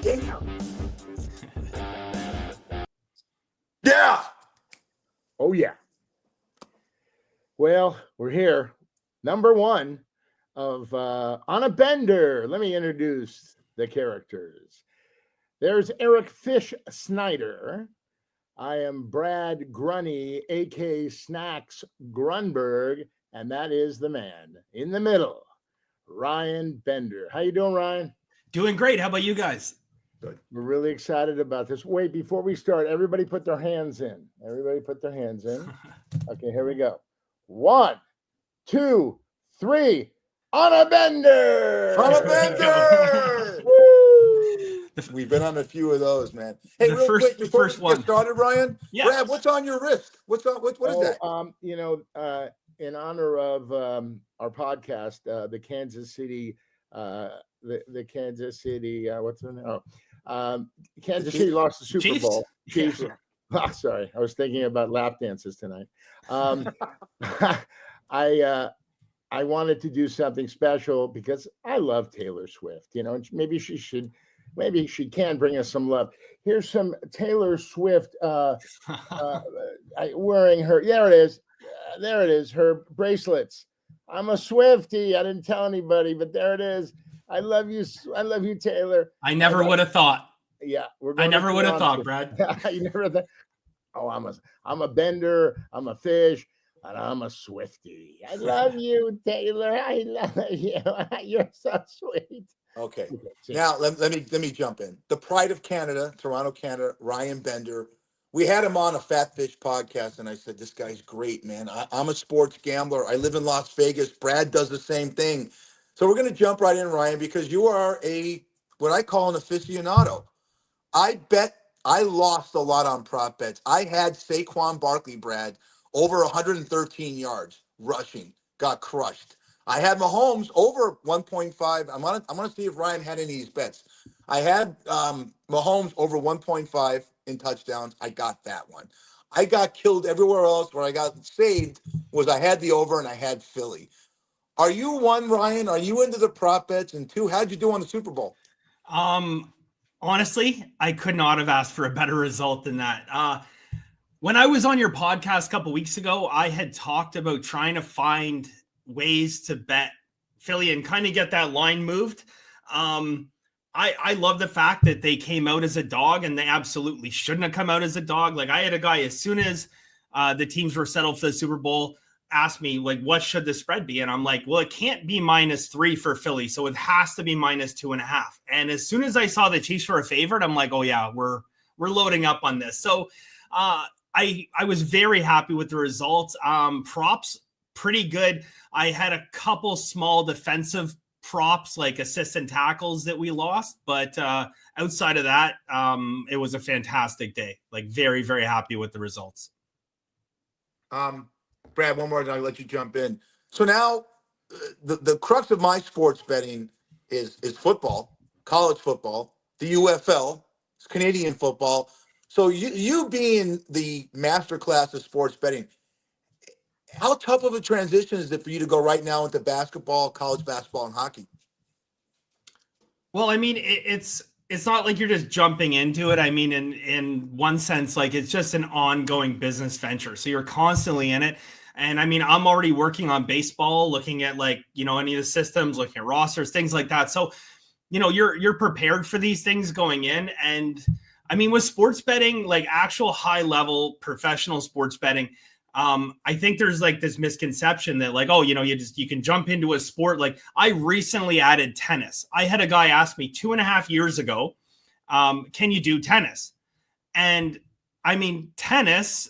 Damn. Yeah. Oh, yeah. Well, we're here. Number one of On a Bender. Let me introduce the characters. There's Eric Fish Snyder. I am Brad Grunny, a.k.a. Snacks Grunberg, and that is the man in the middle, Ryan Bender. How you doing, Ryan? Doing great. How about you guys? Good. We're really excited about this. Wait, before we start, everybody put their hands in. Everybody put their hands in. Okay, here we go. 1, 2, 3. On a Bender! On a Bender! We've been on a few of those, man. Hey, real quick before we get started, Ryan. Yeah. Brad, what's on your wrist? What is that? In honor of our podcast, the Kansas City, the Kansas City, what's the name? Kansas City lost the Super Bowl. Chiefs. Yeah. Oh, sorry, I was thinking about lap dances tonight. I wanted to do something special because I love Taylor Swift. You know, maybe she can bring us some love. Here's some Taylor Swift wearing her. There it is. Her bracelets. I'm a Swiftie. I didn't tell anybody, but there it is. I love you, Taylor. I never would have thought. Yeah, I never would have thought, Brad. You never thought. Oh, I'm a Bender. I'm a Fish. And I'm a Swiftie. I love you, Taylor. I love you. You're so sweet. Okay. Now let me jump in. The pride of Canada, Toronto, Canada, Ryan Bender. We had him on a Fat Fish podcast, and I said, "This guy's great, man. I'm a sports gambler. I live in Las Vegas. Brad does the same thing." So we're going to jump right in, Ryan, because you are what I call an aficionado. I lost a lot on prop bets. I had Saquon Barkley, Brad, over 113 yards rushing, got crushed. I had Mahomes over 1.5. I'm gonna see if Ryan had any of these bets. I had Mahomes over 1.5 in touchdowns. I got that one. I got killed everywhere else. Where I got saved was I had the over and I had Philly. Are you one, Ryan? Are you into the prop bets? And two, how'd you do on the Super Bowl? Honestly, I could not have asked for a better result than that. When I was on your podcast a couple weeks ago, I had talked about trying to find ways to bet Philly and kind of get that line moved. I love the fact that they came out as a dog, and they absolutely shouldn't have come out as a dog. Like, I had a guy, as soon as the teams were settled for the Super Bowl, asked me, like, what should the spread be? And I'm like, well, it can't be -3 for Philly, so it has to be -2.5. And as soon as I saw the Chiefs were a favorite, I'm like, oh yeah, we're loading up on this. So I was very happy with the results. Props, pretty good. I had a couple small defensive props, like assists and tackles, that we lost. But outside of that, it was a fantastic day. Like, very, very happy with the results. Brad, one more, and I'll let you jump in. So now the crux of my sports betting is football, college football, the UFL, Canadian football. So you being the master class of sports betting, how tough of a transition is it for you to go right now into basketball, college basketball, and hockey? Well, I mean, it's not like you're just jumping into it. I mean, in one sense, like, it's just an ongoing business venture. So you're constantly in it. And I mean, I'm already working on baseball, looking at, like, you know, any of the systems, looking at rosters, things like that. So, you know, you're prepared for these things going in. And I mean, with sports betting, like actual high level professional sports betting, I think there's like this misconception that, like, oh, you know, you can jump into a sport. Like, I recently added tennis. I had a guy ask me 2.5 years ago, can you do tennis? And I mean, tennis,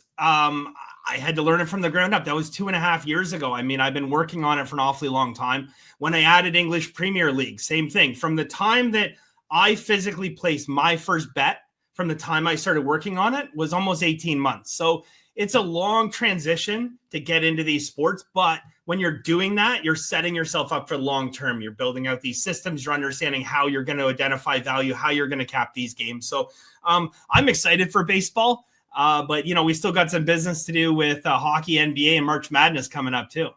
I had to learn it from the ground up. That was 2.5 years ago. I mean, I've been working on it for an awfully long time. When I added English Premier League, same thing. From the time that I physically placed my first bet, from the time I started working on it, was almost 18 months. So it's a long transition to get into these sports. But when you're doing that, you're setting yourself up for long term. You're building out these systems. You're understanding how you're going to identify value, how you're going to cap these games. So I'm excited for baseball. But, you know, we still got some business to do with hockey, NBA, and March Madness coming up too.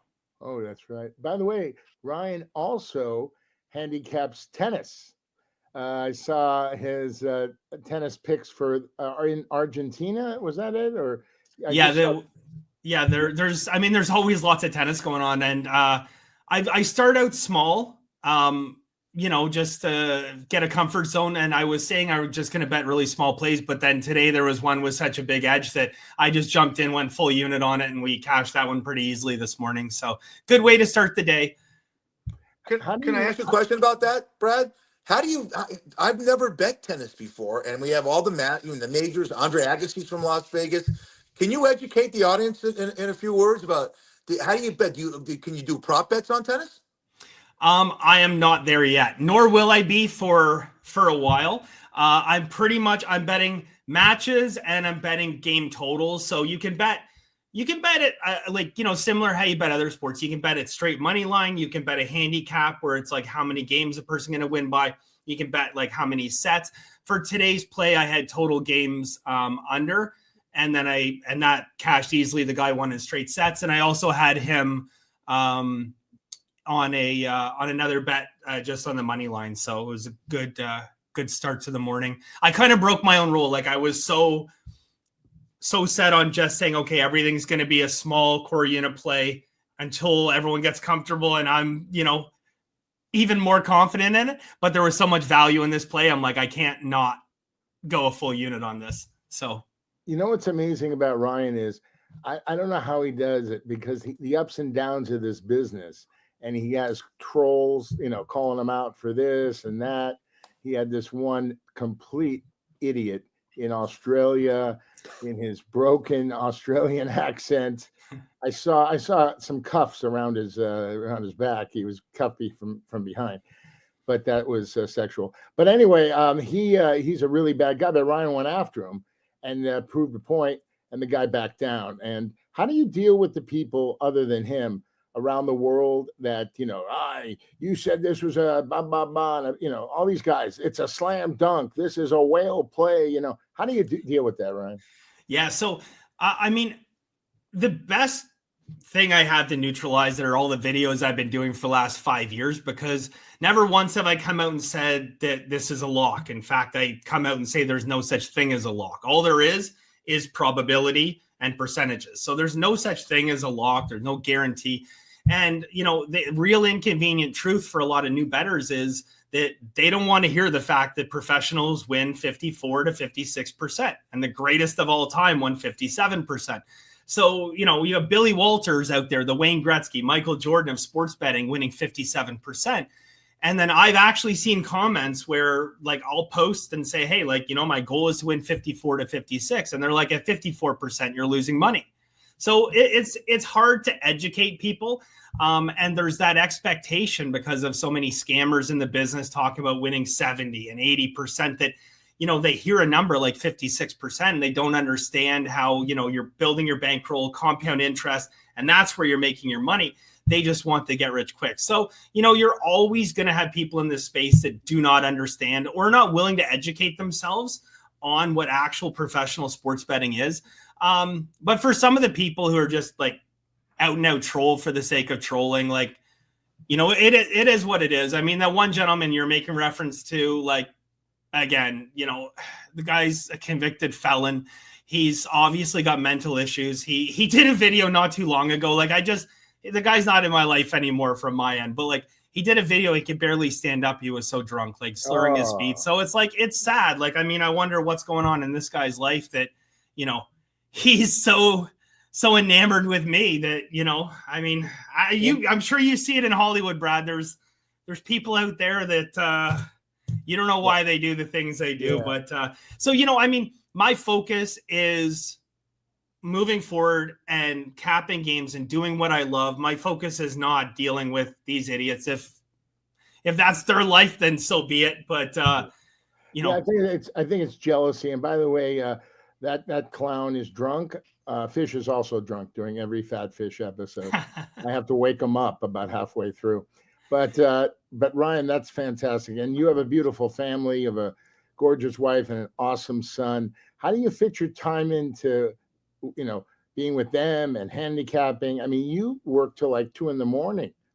Oh, that's right. By the way, Ryan also handicaps tennis. I saw his tennis picks for in Argentina. Was that it? Or there's I mean, there's always lots of tennis going on, and I start out small, just to get a comfort zone. And I was saying I was just going to bet really small plays, but then today there was one with such a big edge that I just jumped in, went full unit on it, and we cashed that one pretty easily this morning. So good way to start the day. Can I ask you a question about that, Brad? I've never bet tennis before, and we have all the the majors. Andre Agassi's from Las Vegas. Can you educate the audience in a few words about how do you bet? Can you do prop bets on tennis? I am not there yet, nor will I be for a while. I'm betting matches and I'm betting game totals. So you can bet it similar how you bet other sports. You can bet it straight money line. You can bet a handicap where it's like how many games a person going to win by. You can bet like how many sets. For today's play, I had total games under, and that cashed easily. The guy won in straight sets, and I also had him on another bet just on the money line. So it was a good start to the morning. I kind of broke my own rule. Like I was so set on just saying, okay, everything's going to be a small core unit play until everyone gets comfortable and I'm, even more confident in it. But there was so much value in this play. I'm like, I can't not go a full unit on this. So, what's amazing about Ryan is I don't know how he does it, because the ups and downs of this business, and he has trolls, calling him out for this and that. He had this one complete idiot in Australia in his broken Australian accent. I saw some cuffs around his back. He was cuffy from behind, but that was sexual. But anyway, he's a really bad guy. But Ryan went after him and proved the point, and the guy backed down. And how do you deal with the people other than him around the world that, you said this was a blah, blah, blah, all these guys, it's a slam dunk, this is a whale play, how do you deal with that, Ryan? Yeah. So, I mean, the best thing I have to neutralize it are all the videos I've been doing for the last 5 years, because never once have I come out and said that this is a lock. In fact, I come out and say there's no such thing as a lock. All there is probability and percentages. So there's no such thing as a lock. There's no guarantee. And, the real inconvenient truth for a lot of new bettors is that they don't want to hear the fact that professionals win 54 to 56%. And the greatest of all time won 57%. So, you have Billy Walters out there, the Wayne Gretzky, Michael Jordan of sports betting winning 57%. And then I've actually seen comments where like I'll post and say, hey, my goal is to win 54 to 56. And they're like, at 54%, you're losing money. So it's hard to educate people. And there's that expectation because of so many scammers in the business talking about winning 70 and 80% that, they hear a number like 56% and they don't understand how, you're building your bankroll, compound interest, and that's where you're making your money. They just want to get rich quick. So, you're always going to have people in this space that do not understand or not willing to educate themselves on what actual professional sports betting is. But for some of the people who are just like out and out troll for the sake of trolling, it is what it is. I mean, that one gentleman you're making reference to, again, the guy's a convicted felon. He's obviously got mental issues. He did a video not too long ago. The guy's not in my life anymore from my end, but he did a video. He could barely stand up. He was so drunk, slurring his speech. So it's sad. I wonder what's going on in this guy's life that, he's so enamored with me that, I'm sure you see it in Hollywood, Brad. There's people out there that, you don't know why they do the things they do. Yeah. But so, my focus is moving forward and capping games and doing what I love. My focus is not dealing with these idiots. If that's their life, then so be it. But, I think it's jealousy. And by the way, that clown is drunk. Fish is also drunk during every Fat Fish episode. I have to wake him up about halfway through. But Ryan, that's fantastic. And you have a beautiful family. You have a gorgeous wife and an awesome son. How do you fit your time into, being with them and handicapping? I mean, you work till 2 a.m.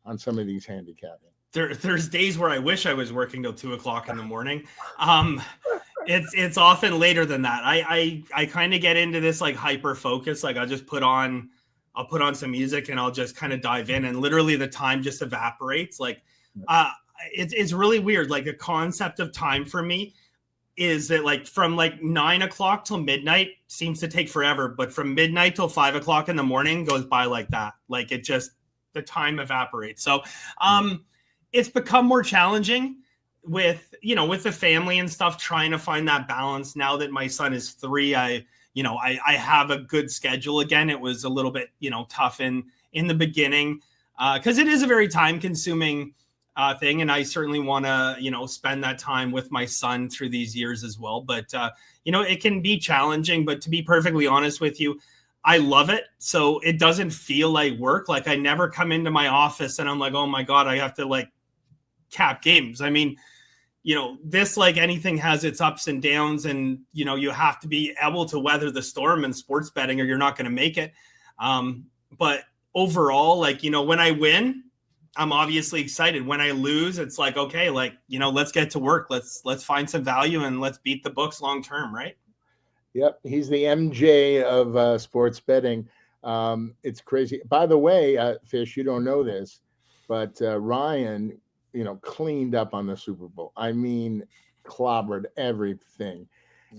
on some of these handicapping. there's days where I wish I was working till 2:00 in the morning. It's often later than that. I kind of get into this like hyper focus. Like I'll put on some music and I'll just kind of dive in, and literally the time just evaporates. Like it's really weird. Like the concept of time for me is that like from like 9:00 till midnight seems to take forever, but from midnight till 5:00 in the morning goes by like that. Like the time evaporates. So it's become more challenging with the family and stuff, trying to find that balance. Now that my son is 3, I have a good schedule again. It was a little bit, tough in the beginning because it is a very time consuming thing. And I certainly want to, spend that time with my son through these years as well. But, it can be challenging, but to be perfectly honest with you, I love it. So it doesn't feel like work. Like I never come into my office and I'm like, oh my God, I have to like cap games. I mean, this, like anything, has its ups and downs, and, you have to be able to weather the storm in sports betting or you're not going to make it. But overall, like, when I win, I'm obviously excited. When I lose, it's like, okay, like, let's get to work. Let's find some value and let's beat the books long term. Right. Yep. He's the MJ of sports betting. It's crazy. By the way, Fish, you don't know this, but Ryan, cleaned up on the Super Bowl. I mean, clobbered everything.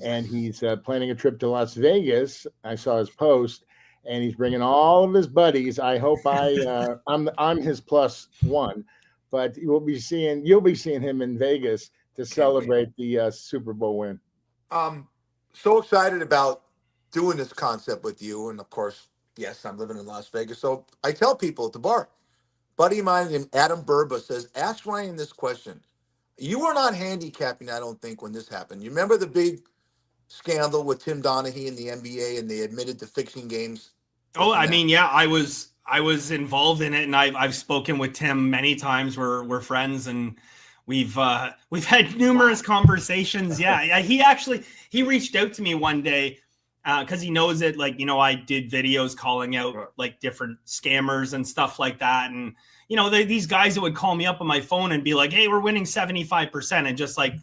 And he's planning a trip to Las Vegas. I saw his post, and he's bringing all of his buddies. I hope I'm his +1, but you'll be seeing him in Vegas to celebrate the Super Bowl win. So excited about doing this concept with you, and of course, yes, I'm living in Las Vegas. So I tell people at the bar. Buddy of mine named Adam Burba says, ask Ryan this question. You were not handicapping, I don't think, when this happened. You remember the big scandal with Tim Donaghy in the NBA, and they admitted to fixing games? Oh, I mean, yeah, I was involved in it, and I've spoken with Tim many times. We're friends, and we've had numerous conversations. Yeah, he reached out to me one day because he knows it. Like, I did videos calling out like different scammers and stuff like that. And, these guys that would call me up on my phone and be like, hey, we're winning 75%. And just like,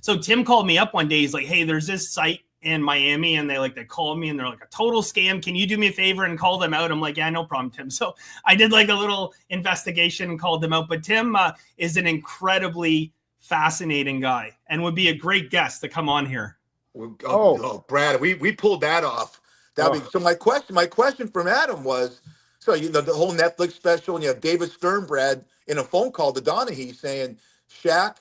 so Tim called me up one day. He's like, hey, there's this site in Miami. And they called me and they're like a total scam. Can you do me a favor and call them out? I'm like, yeah, no problem, Tim. So I did like a little investigation and called them out. But Tim is an incredibly fascinating guy and would be a great guest to come on here. Oh, Brad, we pulled that off. So my question from Adam was, so the whole Netflix special, and you have David Stern, Brad, in a phone call to Donaghy saying Shaq,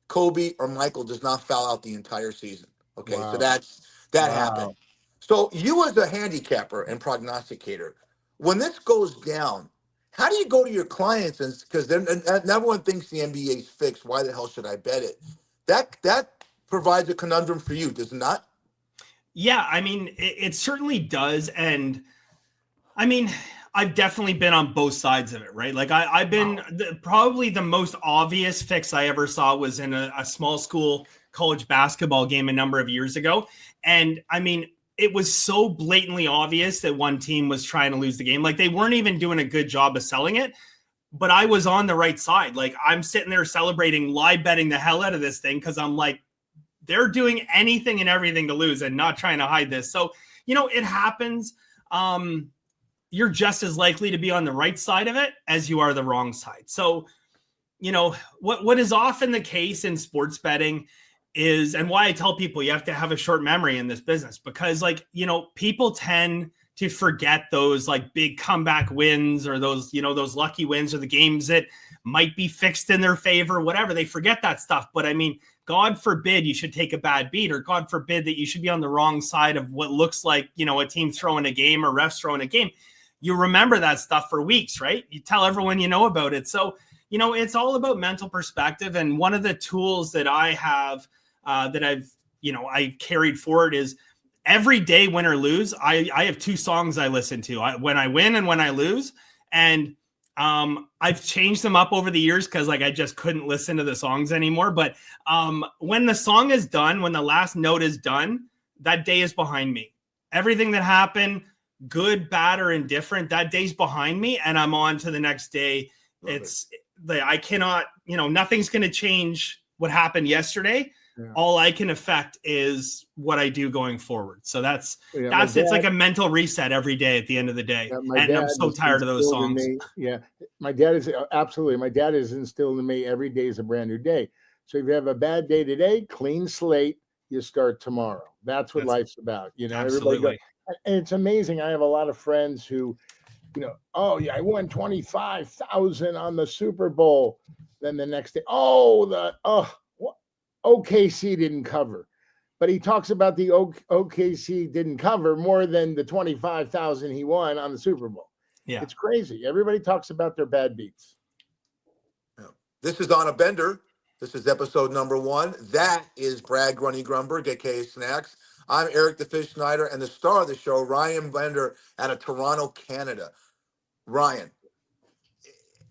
Kobe, or Michael does not foul out the entire season. Okay, so that happened. So you as a handicapper and prognosticator, when this goes down, how do you go to your clients and because everyone thinks the NBA's fixed? Why the hell should I bet it? That provides a conundrum for you, does it not? Yeah, I mean, it certainly does. And I mean, I've definitely been on both sides of it, right? Like I've been probably the most obvious fix I ever saw was in a small school college basketball game a number of years ago. And I mean, it was so blatantly obvious that one team was trying to lose the game. Like they weren't even doing a good job of selling it, but I was on the right side. Like I'm sitting there celebrating, live betting the hell out of this thing because I'm like, they're doing anything and everything to lose and not trying to hide this. So, it happens. You're just as likely to be on the right side of it as you are the wrong side. So, what is often the case in sports betting is, and why I tell people you have to have a short memory in this business, because people tend to forget those like big comeback wins or those lucky wins or the games that might be fixed in their favor, whatever. They forget that stuff. But I mean, God forbid you should take a bad beat, or God forbid that you should be on the wrong side of what looks like, a team throwing a game or refs throwing a game. You remember that stuff for weeks, right? You tell everyone you know about it. So, it's all about mental perspective. And one of the tools that I have that I carried forward is every day, win or lose, I have 2 songs I listen to when I win and when I lose. And I've changed them up over the years because I just couldn't listen to the songs anymore. But when the song is done, when the last note is done, that day is behind me. Everything that happened, good, bad, or indifferent, that day's behind me, and I'm on to the next day. I cannot, nothing's going to change what happened yesterday. Yeah. All I can affect is what I do going forward. So that's it's like a mental reset every day at the end of the day. And I'm so tired of those songs. My dad is absolutely. My dad is instilled in me every day is a brand new day. So if you have a bad day today, clean slate, you start tomorrow. That's what life's about. Absolutely. And it's amazing. I have a lot of friends who, oh yeah, I won 25,000 on the Super Bowl. Then the next day, OKC didn't cover, but he talks about the OKC didn't cover more than the 25,000 he won on the Super Bowl. Yeah, it's crazy. Everybody talks about their bad beats. Yeah. This is On a Bender. This is episode number 1. That is Brad Grunny Grunberg, aka Snacks. I'm Eric the Fish Snyder, and the star of the show, Ryan Bender, out of Toronto, Canada. Ryan,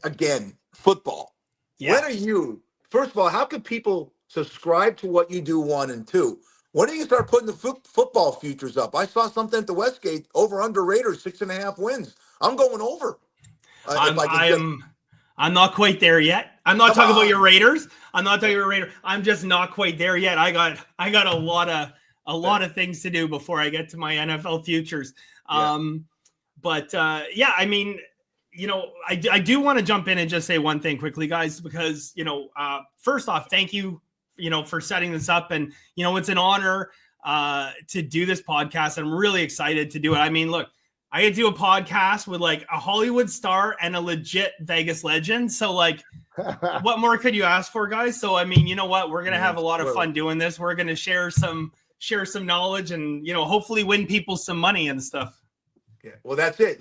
again, football. Yeah. When are you? First of all, how can people subscribe to what you do, 1 and 2? When do you start putting the football futures up? I saw something at the Westgate, over under Raiders, 6.5 wins. I'm going over. I'm not quite there yet. I'm not talking about your Raiders. I'm not talking about Raiders. I'm just not quite there yet. I got a lot of things to do before I get to my NFL futures. I mean, I do want to jump in and just say one thing quickly, guys, because, first off, thank you, for setting this up. And, it's an honor to do this podcast. I'm really excited to do it. I mean, look, I get to do a podcast with like a Hollywood star and a legit Vegas legend. So like, what more could you ask for, guys? So, I mean, you know what? We're going to have a lot of fun doing this. We're going to share some knowledge and, hopefully win people some money and stuff. Yeah, well, that's it.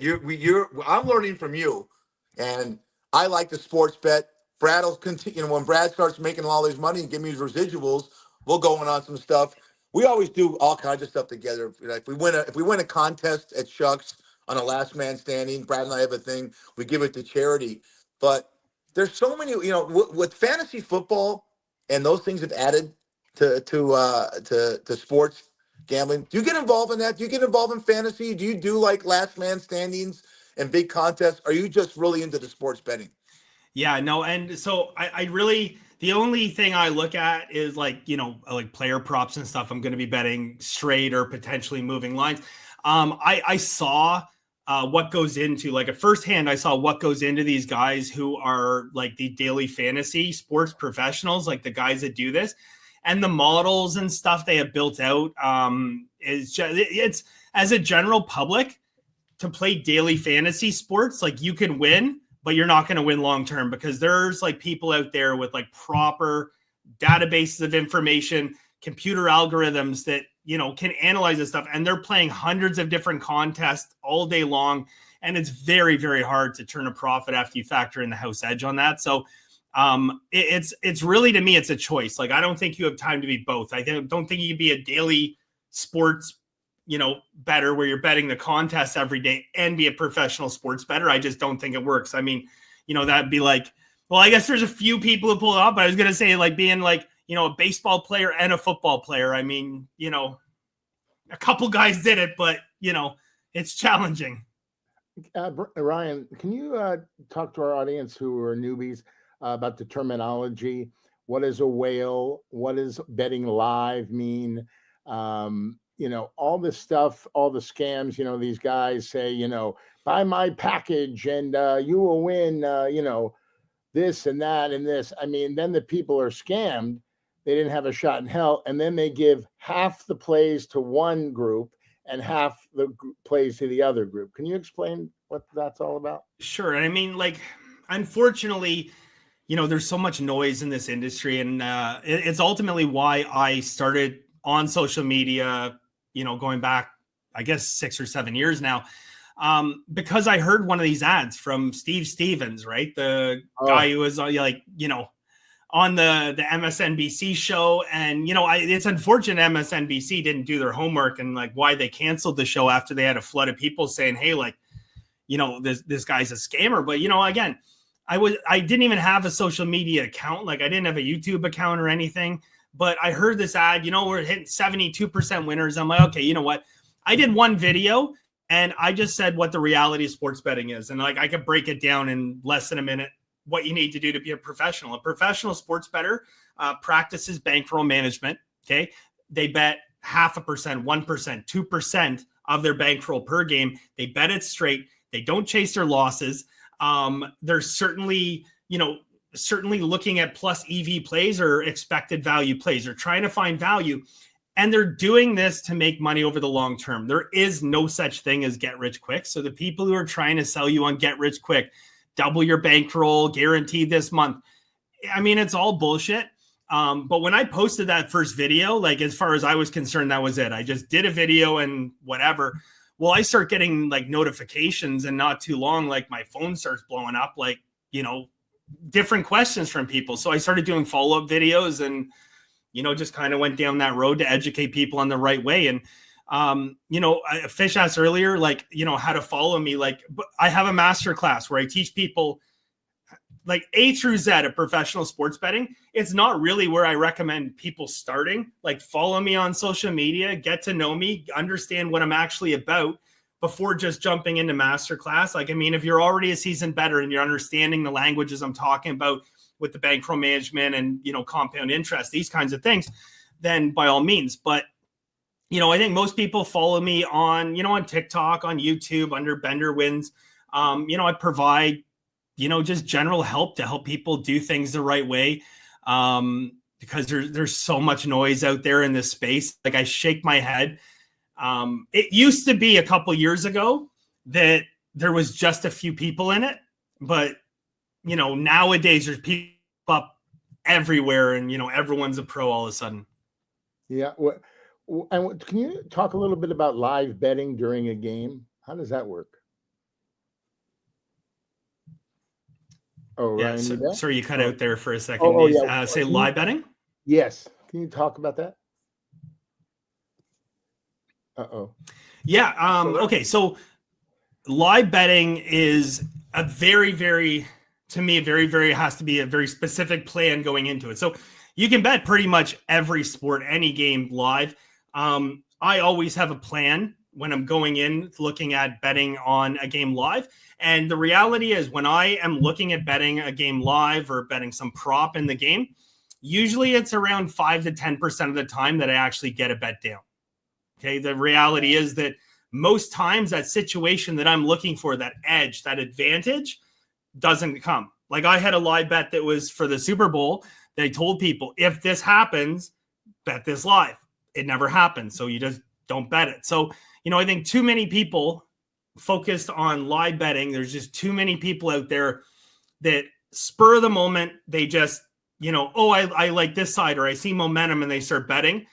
I'm learning from you, and I like the sports bet. Brad will continue. When Brad starts making all his money and give me his residuals, we'll go on some stuff. We always do all kinds of stuff together. If we win a contest at Shucks on a last man standing, Brad and I have a thing. We give it to charity. But there's so many. With fantasy football and those things have added to sports gambling. Do you get involved in that? Do you get involved in fantasy? Do you do like last man standings and big contests? Are you just really into the sports betting? Yeah, no. And so I really, the only thing I look at is like player props and stuff. I'm going to be betting straight or potentially moving lines. I saw what goes into, like, at firsthand, I saw what goes into these guys who are like the daily fantasy sports professionals, like the guys that do this. And the models and stuff they have built out is just, it's as a general public to play daily fantasy sports, like you can win, but you're not going to win long term because there's like people out there with like proper databases of information, computer algorithms that, can analyze this stuff. And they're playing hundreds of different contests all day long. And it's very, very hard to turn a profit after you factor in the house edge on that. So it's really, to me, it's a choice. Like, I don't think you have time to be both. I don't think you can be a daily sports, better where you're betting the contest every day and be a professional sports bettor. I just don't think it works. I mean, that'd be like, well, I guess there's a few people who pull it off, but I was going to say like being like, a baseball player and a football player. I mean, a couple guys did it, but it's challenging. Ryan, can you talk to our audience who are newbies about the terminology? What is a whale? What does betting live mean? All this stuff, all the scams, these guys say, buy my package and you will win, this and that and this. I mean, then the people are scammed. They didn't have a shot in hell. And then they give half the plays to one group and half the plays to the other group. Can you explain what that's all about? Sure. And I mean, like, unfortunately, there's so much noise in this industry, and it's ultimately why I started on social media, going back, I guess, 6 or 7 years now, because I heard one of these ads from Steve Stevens, right? The guy who was on the MSNBC show. And, it's unfortunate MSNBC didn't do their homework and like why they canceled the show after they had a flood of people saying, hey, like, this guy's a scammer. But, again, I didn't even have a social media account. Like, I didn't have a YouTube account or anything, but I heard this ad, we're hitting 72% winners. I'm like, okay, you know what? I did one video and I just said what the reality of sports betting is. And like, I could break it down in less than a minute what you need to do to be a professional. A professional sports bettor practices bankroll management. Okay. They bet 0.5%, 1%, 2% of their bankroll per game. They bet it straight. They don't chase their losses. They're certainly looking at plus EV plays or expected value plays. They're trying to find value. And they're doing this to make money over the long term. There is no such thing as get rich quick. So the people who are trying to sell you on get rich quick, double your bankroll, guaranteed this month, I mean, it's all bullshit. But when I posted that first video, like as far as I was concerned, that was it. I just did a video and whatever. Well, I start getting like notifications, and not too long, like my phone starts blowing up, like, different questions from people. So I started doing follow-up videos and, just kind of went down that road to educate people on the right way. And, Fish asked earlier, like, how to follow me. Like, I have a master class where I teach people like A through Z of professional sports betting. It's not really where I recommend people starting. Like, follow me on social media, get to know me, understand what I'm actually about before just jumping into masterclass. Like, I mean, if you're already a seasoned bettor and you're understanding the languages I'm talking about with the bankroll management and, compound interest, these kinds of things, then by all means. But, I think most people follow me on, on TikTok, on YouTube under Bender Wins. I provide, just general help to help people do things the right way. Because there's so much noise out there in this space. Like, I shake my head. It used to be a couple years ago that there was just a few people in it, but nowadays there's people up everywhere, and everyone's a pro all of a sudden. Yeah. And can you talk a little bit about live betting during a game? How does that work? Oh, yeah. Ryan, sorry, you cut out there for a second. Yeah. Say live betting? Yes. Can you talk about that? Uh-oh. Yeah. Okay. So live betting is a very, very, to me, very, very has to be a very specific plan going into it. So you can bet pretty much every sport, any game live. I always have a plan when I'm going in looking at betting on a game live. And the reality is, when I am looking at betting a game live or betting some prop in the game, usually it's around 5 to 10% of the time that I actually get a bet down. Okay. The reality is that most times that situation that I'm looking for, that edge, that advantage, doesn't come. Like, I had a live bet that was for the Super Bowl. They told people, if this happens, bet this live. It never happened. So you just don't bet it. So, I think too many people focused on live betting. There's just too many people out there that spur of the moment. They just, I like this side, or I see momentum, and they start betting.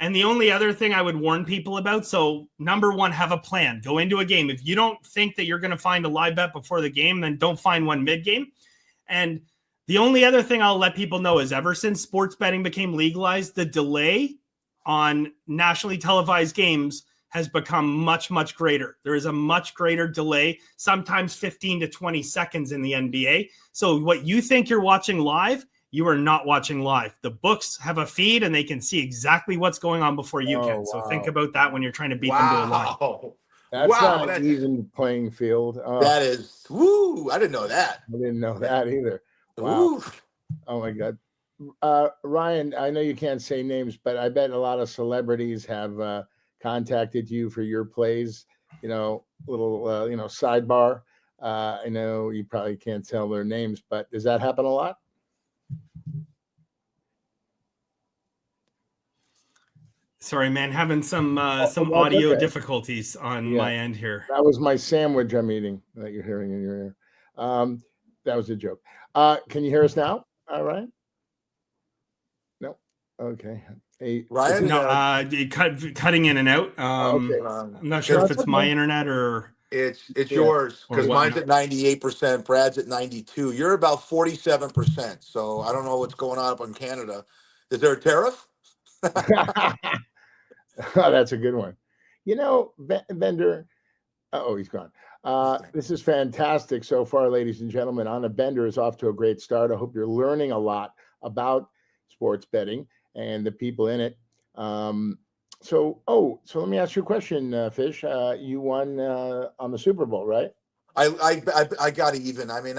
And the only other thing I would warn people about, so number one, have a plan. Go into a game. If you don't think that you're going to find a live bet before the game, then don't find one mid-game. And the only other thing I'll let people know is, ever since sports betting became legalized, the delay on nationally televised games has become much, much greater. There is a much greater delay, sometimes 15 to 20 seconds in the NBA. So what you think you're watching live, you are not watching live. The books have a feed, and they can see exactly what's going on before you can. Wow. So think about that when you're trying to beat them to a line. That's not an even playing field. That is, woo! I didn't know that. I didn't know that either. Wow. Ooh. Oh my God. Ryan, I know you can't say names, but I bet a lot of celebrities have contacted you for your plays. Little sidebar. I know you probably can't tell their names, but does that happen a lot? Sorry, man, having some audio difficulties on my end here. That was my sandwich I'm eating that you're hearing in your ear. That was a joke. Can you hear us now? All right. No. Okay. Hey, Ryan, cutting in and out. Okay. I'm not sure if it's my internet or it's yours, because mine's at 98%. Brad's at 92%. You're about 47%. So I don't know what's going on up in Canada. Is there a tariff? Oh, that's a good one. Bender. Oh, he's gone. This is fantastic so far, ladies and gentlemen. Anna Bender is off to a great start. I hope you're learning a lot about sports betting and the people in it. So let me ask you a question, Fish. You won on the Super Bowl, right? I got to even. I mean,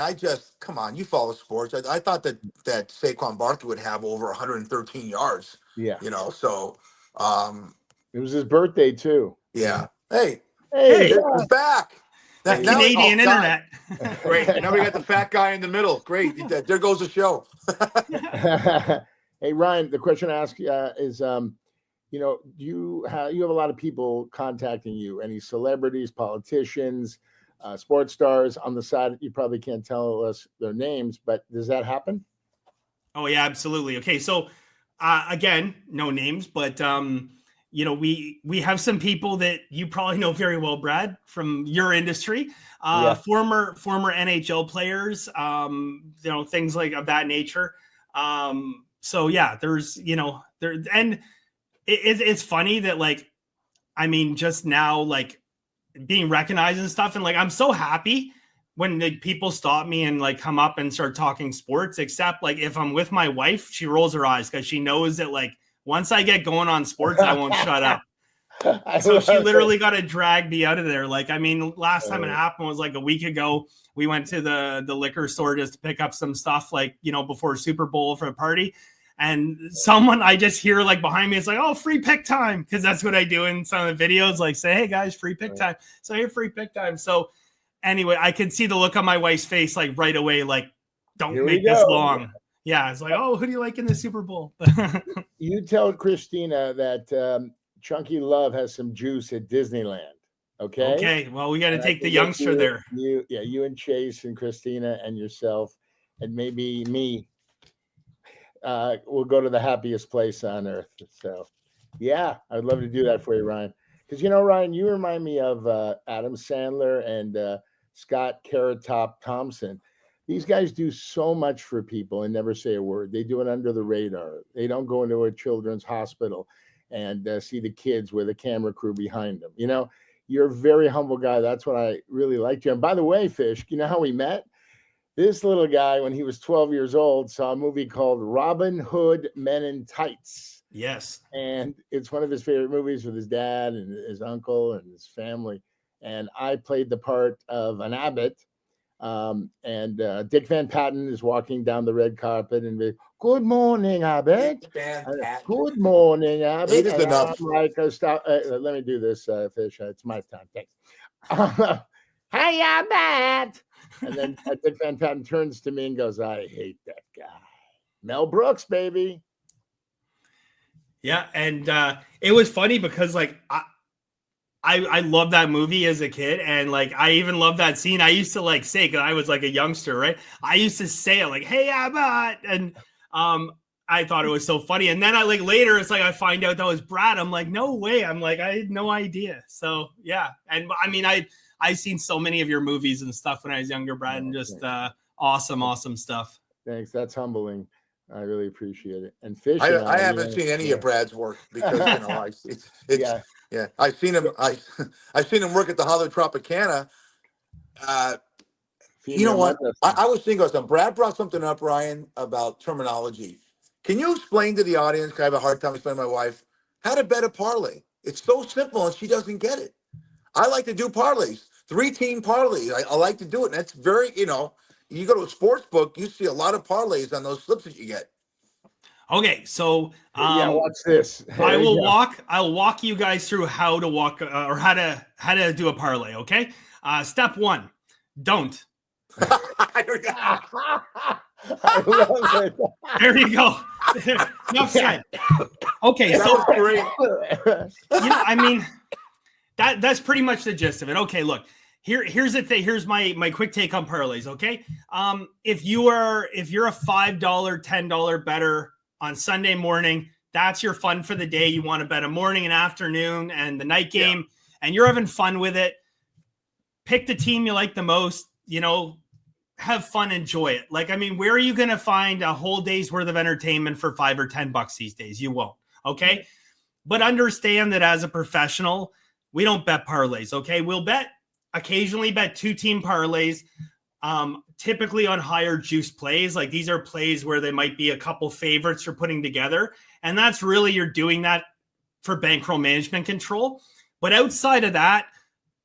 come on. You follow sports. I thought that Saquon Barkley would have over 113 yards. Yeah. So it was his birthday too. Yeah. Hey, Hey, it's back. That Canadian internet. Great. Now we got the fat guy in the middle. Great. There goes the show. Hey, Ryan, the question I ask is, you have a lot of people contacting you, any celebrities, politicians, sports stars on the side. You probably can't tell us their names, but does that happen? Oh, yeah, absolutely. Okay. So again, no names, but we have some people that you probably know very well, Brad, from your industry, former NHL players, things like of that nature. So yeah, there's, and it's funny that just now, being recognized and stuff. And I'm so happy when people stop me and come up and start talking sports, except if I'm with my wife, she rolls her eyes because she knows that once I get going on sports, I won't shut up. So she literally got to drag me out of there. Last time it happened was a week ago. We went to the liquor store just to pick up some stuff, before Super Bowl for a party. And someone I just hear behind me, it's oh, free pick time. Cause that's what I do in some of the videos, say, hey guys, free pick time. So hey, free pick time. So anyway, I could see the look on my wife's face, right away, don't Here make this long. Yeah, it's oh, who do you like in the Super Bowl? You tell Christina that Chunky Love has some juice at Disneyland. Okay. Okay. Well, we got to take the youngster there. You and Chase and Christina and yourself and maybe me. We'll go to the happiest place on earth. So, yeah, I'd love to do that for you, Ryan. Because Ryan, you remind me of Adam Sandler and Scott Carrot Top Thompson. These guys do so much for people and never say a word. They do it under the radar. They don't go into a children's hospital and see the kids with a camera crew behind them. You're a very humble guy. That's what I really liked you. And by the way, Fish, you know how we met? This little guy, when he was 12 years old, saw a movie called Robin Hood Men in Tights. Yes. And it's one of his favorite movies with his dad and his uncle and his family. And I played the part of an abbot. And Dick Van Patten is walking down the red carpet and be, good morning, Abbott. Good morning, Abbott. It is enough. Let me do this, Fish. It's my time. Thanks. Hey, Abbott. And then Dick Van Patten turns to me and goes, I hate that guy. Mel Brooks, baby. Yeah. And it was funny because I loved that movie as a kid. And I even loved that scene. I used to say, because I was a youngster, right? I used to say it hey, Abbott. And I thought it was so funny. And then later, it's I find out that was Brad. I'm no way. I'm I had no idea. So yeah. And I mean, I've seen so many of your movies and stuff when I was younger, Brad, and just awesome stuff. Thanks. That's humbling. I really appreciate it. And Fish, I haven't seen any of Brad's work because I've seen him. I've seen him work at the Hollow Tropicana. You know what? I was thinking of something. Brad brought something up, Ryan, about terminology. Can you explain to the audience? 'Cause I have a hard time explaining to my wife how to bet a parlay. It's so simple, and she doesn't get it. I like to do parlays, 3-team parlays. I like to do it. And that's very, you go to a sports book, you see a lot of parlays on those slips that you get. Okay, so watch this. I'll walk you guys through how to walk or how to do a parlay. Okay, step 1, don't. I love it. There you go. Enough said. Okay, that was great. I mean. That's pretty much the gist of it. Okay, look, here's the thing. Here's my quick take on parlays. Okay, if you're a $5, $10 better on Sunday morning, that's your fun for the day. You want to bet a morning and afternoon and the night game, and you're having fun with it. Pick the team you like the most. Have fun, enjoy it. Where are you going to find a whole day's worth of entertainment for $5 or $10 these days? You won't. Okay, but understand that as a professional, we don't bet parlays, okay? We'll occasionally bet 2-team parlays, typically on higher juice plays. These are plays where there might be a couple favorites you're putting together. And that's really, you're doing that for bankroll management control. But outside of that,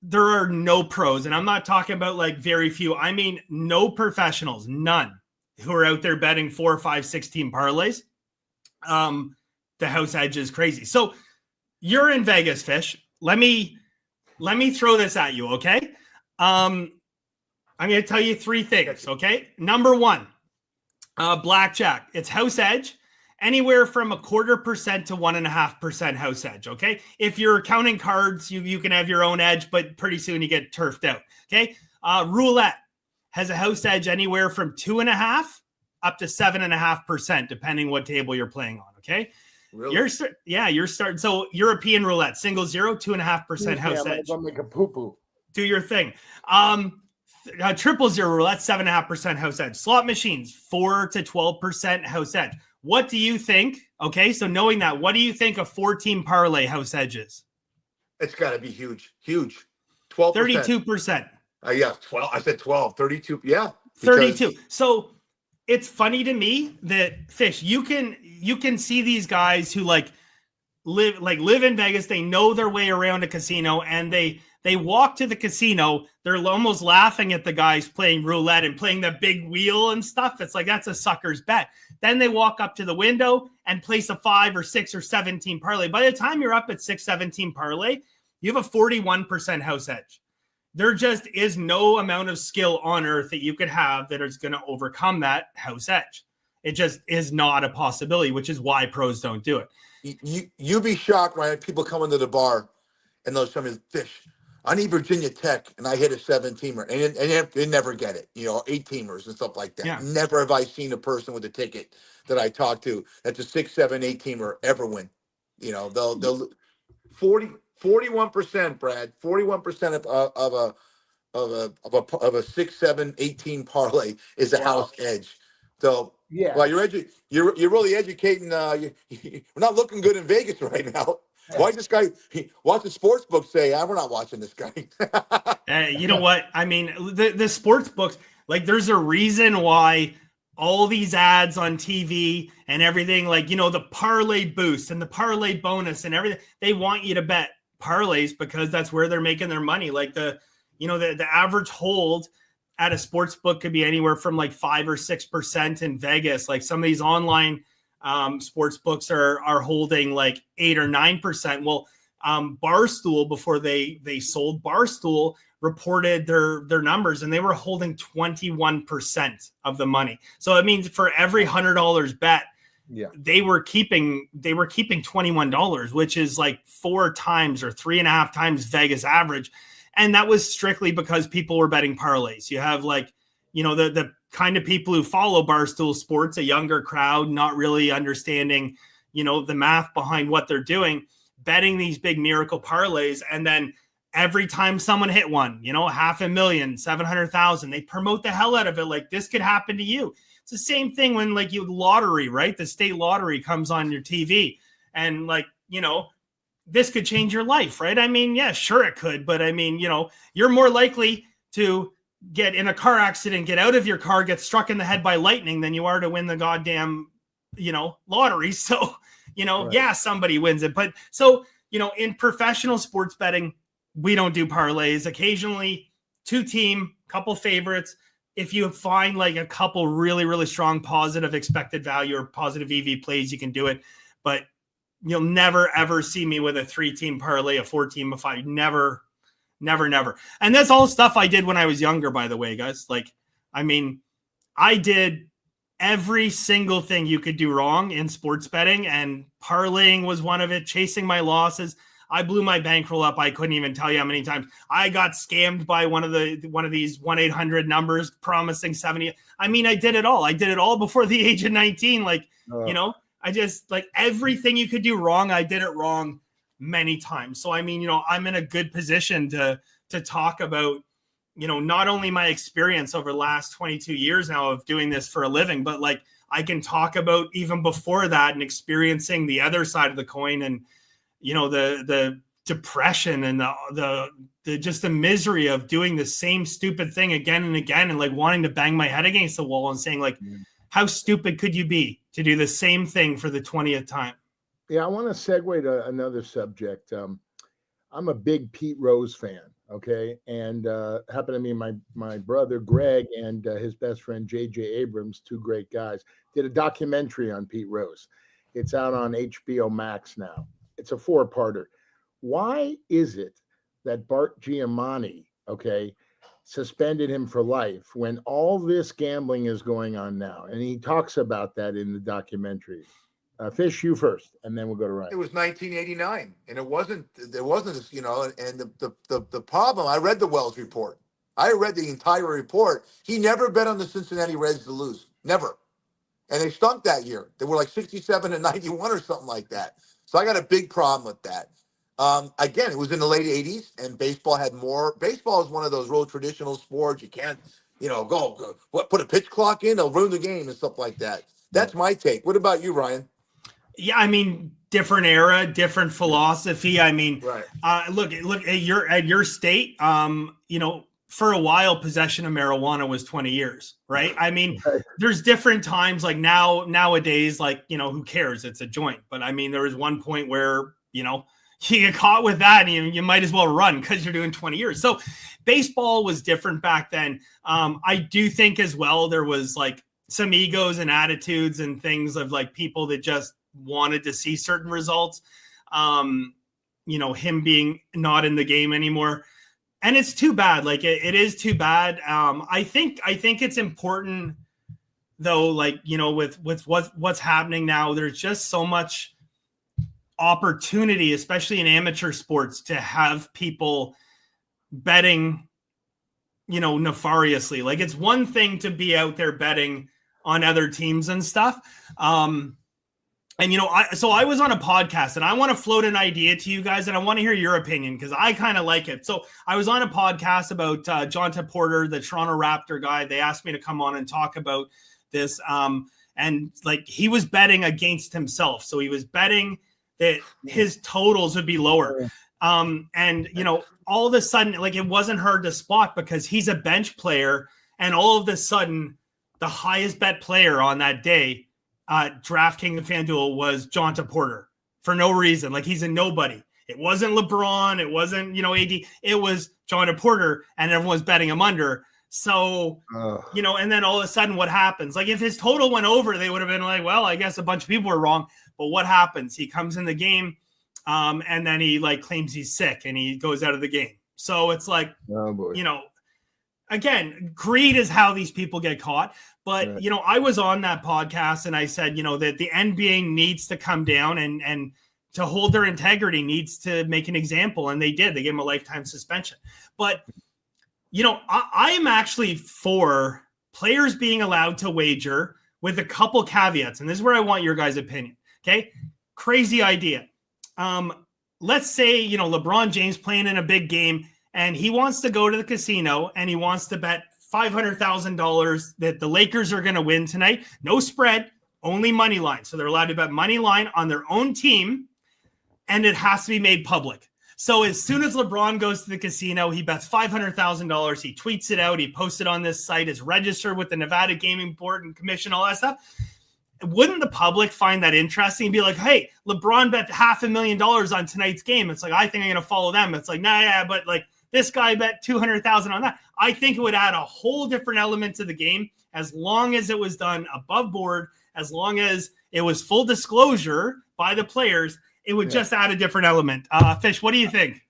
there are no pros, and I'm not talking about like very few. I mean, no professionals, none, who are out there betting 4, 5, 6 team parlays. The house edge is crazy. So you're in Vegas, Fish. Let me throw this at you, okay? I'm going to tell you 3 things, okay? Number 1, blackjack. It's house edge, anywhere from 0.25% to 1.5% house edge, okay? If you're counting cards, you can have your own edge, but pretty soon you get turfed out, okay? Roulette has a house edge anywhere from 2.5% up to 7.5%, depending what table you're playing on, okay? Really? You're starting. So European roulette, 0.0, 2.5% house edge. I'm like a poo-poo. Do your thing. 0.0 roulette, 7.5% house edge. Slot machines, 4 to 12% house edge. What do you think? Okay, so knowing that, what do you think a 4-team parlay house edge is? It's got to be huge. 12%. 32%. Yeah, 12. I said 12. 32. Yeah. 32. So it's funny to me that, Fish, you can see these guys who live in Vegas. They know their way around a casino, and they walk to the casino. They're almost laughing at the guys playing roulette and playing the big wheel and stuff. It's like, that's a sucker's bet. Then they walk up to the window and place a 5 or 6 or 7 team parlay. By the time you're up at 6, 7 team parlay, you have a 41% house edge. There just is no amount of skill on earth that you could have that is going to overcome that house edge. It just is not a possibility, which is why pros don't do it. You'd be shocked, right? People come into the bar and they'll tell me, Fish, I need Virginia Tech, and I hit a 7-teamer, and they never get it, 8-teamers and stuff like that. Yeah. Never have I seen a person with a ticket that I talked to that's a 6, 7, 8-teamer ever win. They'll 41%, Brad, 41% of a 6, 7, 8-team parlay is a house edge. So yeah, well, you're really educating. We're not looking good in Vegas right now. Yeah. Why this guy? Watch the sports book say, we're not watching this guy. You know what? I mean, the sports books, like, there's a reason why all these ads on TV and everything, like, the parlay boost and the parlay bonus and everything, they want you to bet parlays because that's where they're making their money. Like the average hold at a sports book could be anywhere from like 5 or 6% in Vegas. Like some of these online sports books are holding like 8 or 9%. Well, Barstool, before they sold, Barstool reported their numbers, and they were holding 21% of the money. So it means for every $100 bet, they were keeping $21, which is like 4 times or 3.5 times Vegas average. And that was strictly because people were betting parlays. You have the kind of people who follow Barstool Sports, a younger crowd, not really understanding, the math behind what they're doing, betting these big miracle parlays. And then every time someone hit one, $500,000, 700,000, they promote the hell out of it. Like, this could happen to you. It's the same thing when lottery, right? The state lottery comes on your TV and this could change your life, right? I mean, yeah, sure it could. But I mean, you're more likely to get in a car accident, get out of your car, get struck in the head by lightning than you are to win the goddamn, lottery. So, right. Yeah, somebody wins it. But so, in professional sports betting, we don't do parlays. Occasionally 2-team, couple favorites. If you find like a couple really, really strong positive expected value or positive EV plays, you can do it. But you'll never, ever see me with a 3-team parlay, a 4-team, a 5. Never. And that's all stuff I did when I was younger, by the way, guys. Like, I mean, I did every single thing you could do wrong in sports betting, and parlaying was one of it, chasing my losses. I blew my bankroll up. I couldn't even tell you how many times I got scammed by one of these 1-800 numbers promising 70. I mean, I did it all. I did it all before the age of 19. I just, like, everything you could do wrong, I did it wrong many times. So, I mean, I'm in a good position to talk about, not only my experience over the last 22 years now of doing this for a living, but like I can talk about even before that and experiencing the other side of the coin and, the depression and the just the misery of doing the same stupid thing again and again and like wanting to bang my head against the wall and saying like, how stupid could you be to do the same thing for the 20th time? Yeah, I want to segue to another subject. I'm a big Pete Rose fan. Okay, and happened to be my brother Greg and his best friend J.J. Abrams, two great guys, did a documentary on Pete Rose. It's out on HBO Max now. It's a 4-parter. Why is it that Bart Giamatti, okay, suspended him for life when all this gambling is going on now? And he talks about that in the documentary. Fish, you first, and then we'll go to Ryan. It was 1989, and there wasn't this, and the problem. I read the Wells report. I read the entire report. He never bet on the Cincinnati Reds to lose, never, and they stunk that year. They were like 67 and 91 or something like that. So I got a big problem with that. Again, it was in the late 80s, and baseball had more. Baseball is one of those real traditional sports. You can't, go put a pitch clock in, they'll ruin the game and stuff like that. That's my take. What about you, Ryan? Yeah, I mean, different era, different philosophy. I mean, right. Look at your state. For a while, possession of marijuana was 20 years, right? I mean, there's different times. Like nowadays, like who cares? It's a joint. But I mean, there was one point where you get caught with that, and you might as well run because you're doing 20 years. So, baseball was different back then. I do think as well there was like some egos and attitudes and things of like people that just wanted to see certain results. Him being not in the game anymore. And it's too bad. Like it is too bad. I think it's important though, like, with what's happening now, there's just so much opportunity, especially in amateur sports, to have people betting, nefariously. Like it's one thing to be out there betting on other teams and stuff. So I was on a podcast, and I want to float an idea to you guys, and I want to hear your opinion because I kind of like it. So I was on a podcast about Jonta Porter, the Toronto Raptor guy. They asked me to come on and talk about this. And like he was betting against himself. So he was betting that his totals would be lower. All of a sudden, like it wasn't hard to spot because he's a bench player. And all of a sudden, the highest bet player on that day, DraftKings and FanDuel, was Jonta Porter for no reason. Like he's a nobody. It wasn't LeBron. It wasn't, AD. It was Jonta Porter, and everyone's betting him under. So, and then all of a sudden what happens? Like if his total went over, they would have been like, well, I guess a bunch of people were wrong. But what happens? He comes in the game and then he like claims he's sick and he goes out of the game. So it's like, again, greed is how these people get caught. But, I was on that podcast and I said, that the NBA needs to come down and to hold their integrity, needs to make an example. And they did. They gave him a lifetime suspension. But, I am actually for players being allowed to wager with a couple caveats. And this is where I want your guys' opinion. Okay. Crazy idea. Let's say, LeBron James playing in a big game and he wants to go to the casino and he wants to bet $500,000 that the Lakers are going to win tonight. No spread, only money line. So they're allowed to bet money line on their own team, and it has to be made public. So as soon as LeBron goes to the casino, he bets $500,000. He tweets it out. He posts it on this site. It's registered with the Nevada Gaming Board and Commission, all that stuff. Wouldn't the public find that interesting and be like, hey, LeBron bet $500,000 on tonight's game? It's like, I think I'm going to follow them. It's like, but like this guy bet $200,000 on that. I think it would add a whole different element to the game as long as it was done above board, as long as it was full disclosure by the players. It would just add a different element. Fish, what do you think?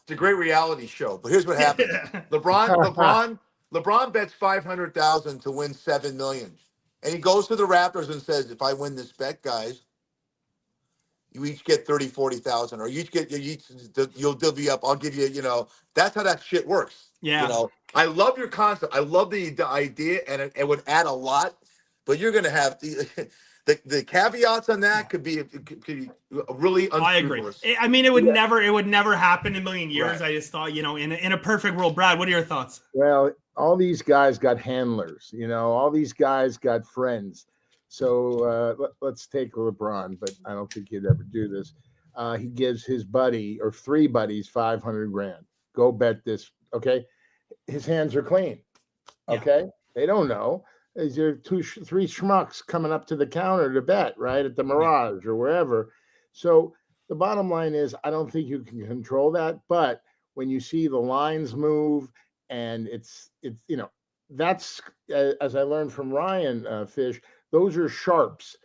It's a great reality show, but here's what happens. LeBron bets $500,000 to win $7 million. And he goes to the Raptors and says, if I win this bet, guys, you each get 30, 40,000, or you'll divvy up. I'll give you, that's how that shit works. Yeah. I love your concept. I love the idea, and it would add a lot, but you're going to have the caveats on that could be really unscrupulous. I agree. I mean, it would never happen in a million years. Right. I just thought, in a perfect world. Brad, what are your thoughts? Well, all these guys got handlers, all these guys got friends. So let's take LeBron, but I don't think he'd ever do this. He gives his buddy or three buddies $500,000. Go bet this. Okay. His hands are clean. Okay. Yeah. They don't know. Is there three schmucks coming up to the counter to bet, right? At the Mirage or wherever. So the bottom line is, I don't think you can control that, but when you see the lines move, and it's that's as I learned from Ryan Fish, those are sharps.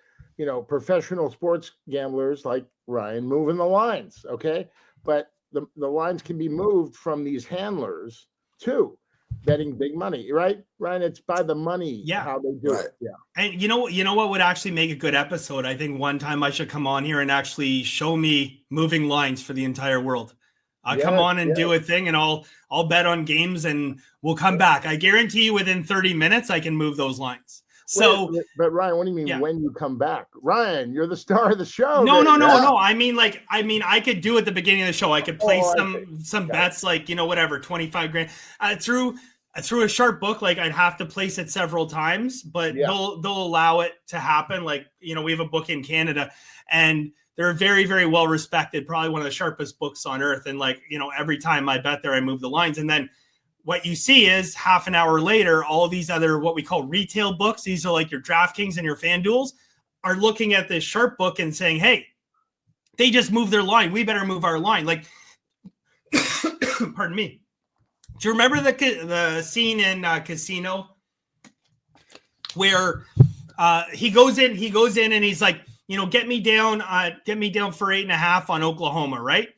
Professional sports gamblers like Ryan moving the lines, okay? But the lines can be moved from these handlers too, betting big money, right? Ryan, it's by the money, how they do it. Yeah. And you know what would actually make a good episode? I think one time I should come on here and actually show me moving lines for the entire world. I'll come on and do a thing, and I'll bet on games, and we'll come back. I guarantee you within 30 minutes I can move those lines. So, but Ryan, what do you mean when you come back? Ryan, you're the star of the show. No. I mean, I could do at the beginning of the show. I could place some bets, like, whatever, 25 grand through a sharp book. Like, I'd have to place it several times, but they'll allow it to happen. Like, we have a book in Canada, and they're very, very well respected, probably one of the sharpest books on earth. And every time I bet there, I move the lines. And then what you see is half an hour later, all these other what we call retail books, these are like your DraftKings and your FanDuels, are looking at this sharp book and saying, hey, they just moved their line. We better move our line. Like, pardon me. Do you remember the scene in Casino where he goes in and he's like, get me down for 8.5 on Oklahoma, right?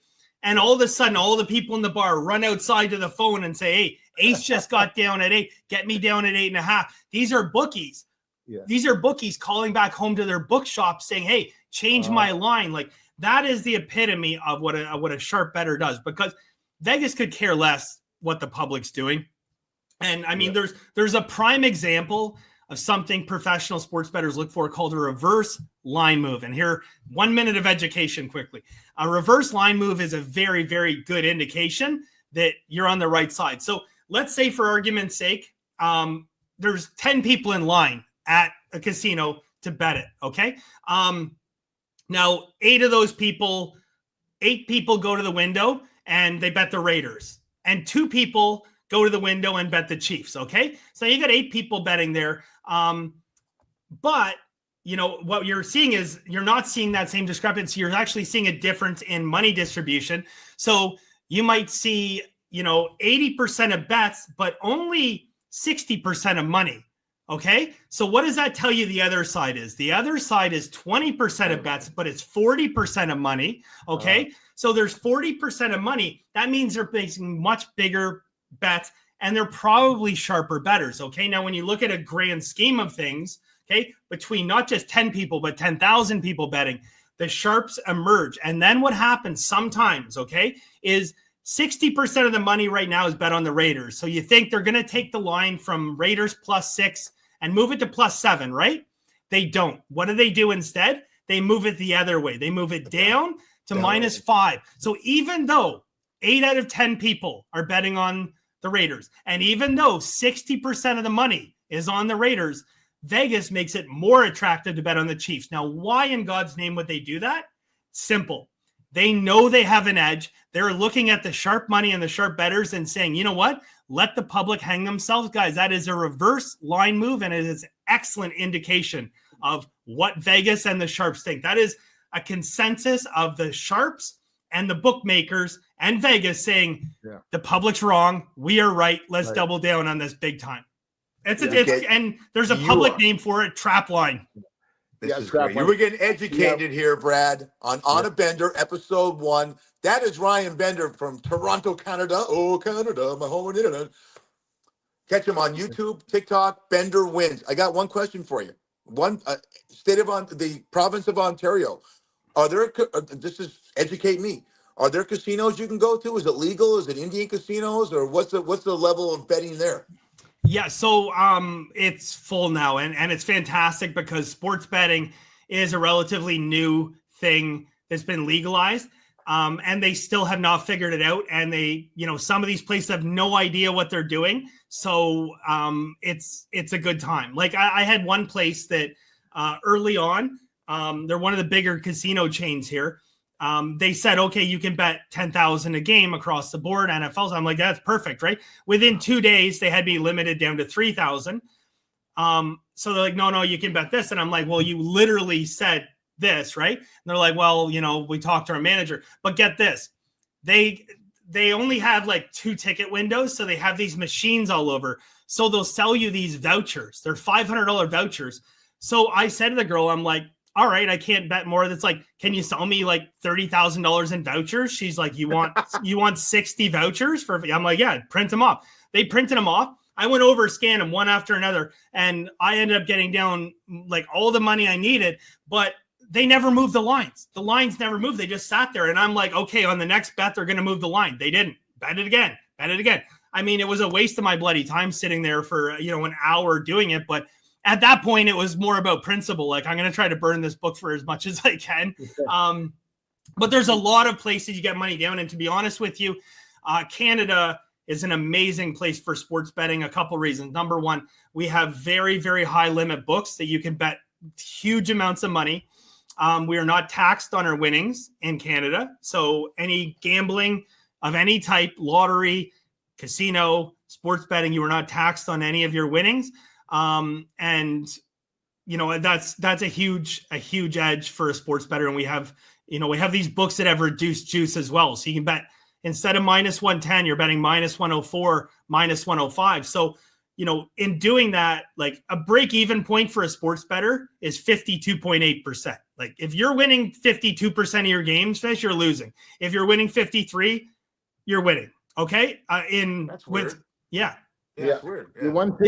And all of a sudden, all the people in the bar run outside to the phone and say, hey, Ace just got down at 8. Get me down at 8.5. These are bookies. Yeah. These are bookies calling back home to their bookshop saying, hey, change my line. Like, that is the epitome of what a sharp bettor does, because Vegas could care less what the public's doing. And I mean, there's a prime example of something professional sports bettors look for called a reverse line move. And here, 1 minute of education quickly. A reverse line move is a very, very good indication that you're on the right side. So let's say, for argument's sake, there's 10 people in line at a casino to bet it, okay? Now, 8 people go to the window and they bet the Raiders. And 2 people go to the window and bet the Chiefs, okay? So you got 8 people betting there. But what you're seeing is you're not seeing that same discrepancy. You're actually seeing a difference in money distribution. So you might see, 80% of bets, but only 60% of money. Okay. So what does that tell you the other side is? The other side is 20% of bets, but it's 40% of money. Okay. So there's 40% of money. That means they're placing much bigger bets, and they're probably sharper bettors. Okay. Now, when you look at a grand scheme of things, okay, between not just 10 people, but 10,000 people betting, the sharps emerge. And then what happens sometimes, okay, is 60% of the money right now is bet on the Raiders. So you think they're going to take the line from Raiders +6 and move it to +7, right? They don't. What do they do instead? They move it the other way. They move it down to -5. So even though 8 out of 10 people are betting on the Raiders, and even though 60% of the money is on the Raiders, Vegas makes it more attractive to bet on the Chiefs. Now, why in God's name would they do that? Simple. They know they have an edge. They're looking at the sharp money and the sharp bettors and saying, you know what? Let the public hang themselves. Guys, that is a reverse line move, and it is an excellent indication of what Vegas and the sharps think. That is a consensus of the sharps and the bookmakers and Vegas saying, the public's wrong. We are right. Let's double down on this big time. And there's a public name for it, trap line. This is great. You were getting educated here, Brad, on a Bender, episode 1. That is Ryan Bender from Toronto, Canada. Oh, Canada, my home internet. Catch him on YouTube, TikTok. Bender wins. I got one question for you. The province of Ontario. Are there? Educate me. Are there casinos you can go to? Is it legal? Is it Indian casinos, or what's the level of betting there? Yeah, so it's full now, and it's fantastic because sports betting is a relatively new thing that's been legalized, and they still have not figured it out. And they, some of these places have no idea what they're doing. So it's a good time. Like I had one place that early on, they're one of the bigger casino chains here. They said, okay, you can bet 10,000 a game across the board, NFL. I'm like, that's perfect, right? Within 2 days, they had me limited down to 3,000. So they're like, no, you can bet this. And I'm like, well, you literally said this, right? And they're like, well, we talked to our manager, but get this. they only have like 2 ticket windows. So they have these machines all over. So they'll sell you these vouchers. They're $500 vouchers. So I said to the girl, I'm like, all right, I can't bet more. That's like, can you sell me like $30,000 in vouchers? She's like, you want 60 vouchers for, I'm like, yeah, print them off. They printed them off. I went over, scanned them one after another, and I ended up getting down like all the money I needed, but they never moved the lines. The lines never moved. They just sat there. And I'm like, okay, on the next bet, they're going to move the line. They didn't. Bet it again. I mean, it was a waste of my bloody time sitting there for, an hour doing it. But at that point, it was more about principle. Like, I'm going to try to burn this book for as much as I can. But there's a lot of places you get money down. And to be honest with you, Canada is an amazing place for sports betting. A couple reasons. Number one, we have very, very high limit books that you can bet huge amounts of money. We are not taxed on our winnings in Canada. So any gambling of any type, lottery, casino, sports betting, you are not taxed on any of your winnings. That's a huge edge for a sports bettor. And we have these books that have reduced juice as well. So you can bet instead of minus 110, you're betting minus 104, minus 105. So, in doing that, like a break-even point for a sports bettor is 52.8%. Like if you're winning 52% of your games, Fish, you're losing. If you're winning 53, you're winning. Okay. That's weird. Yeah. That's weird. Yeah. One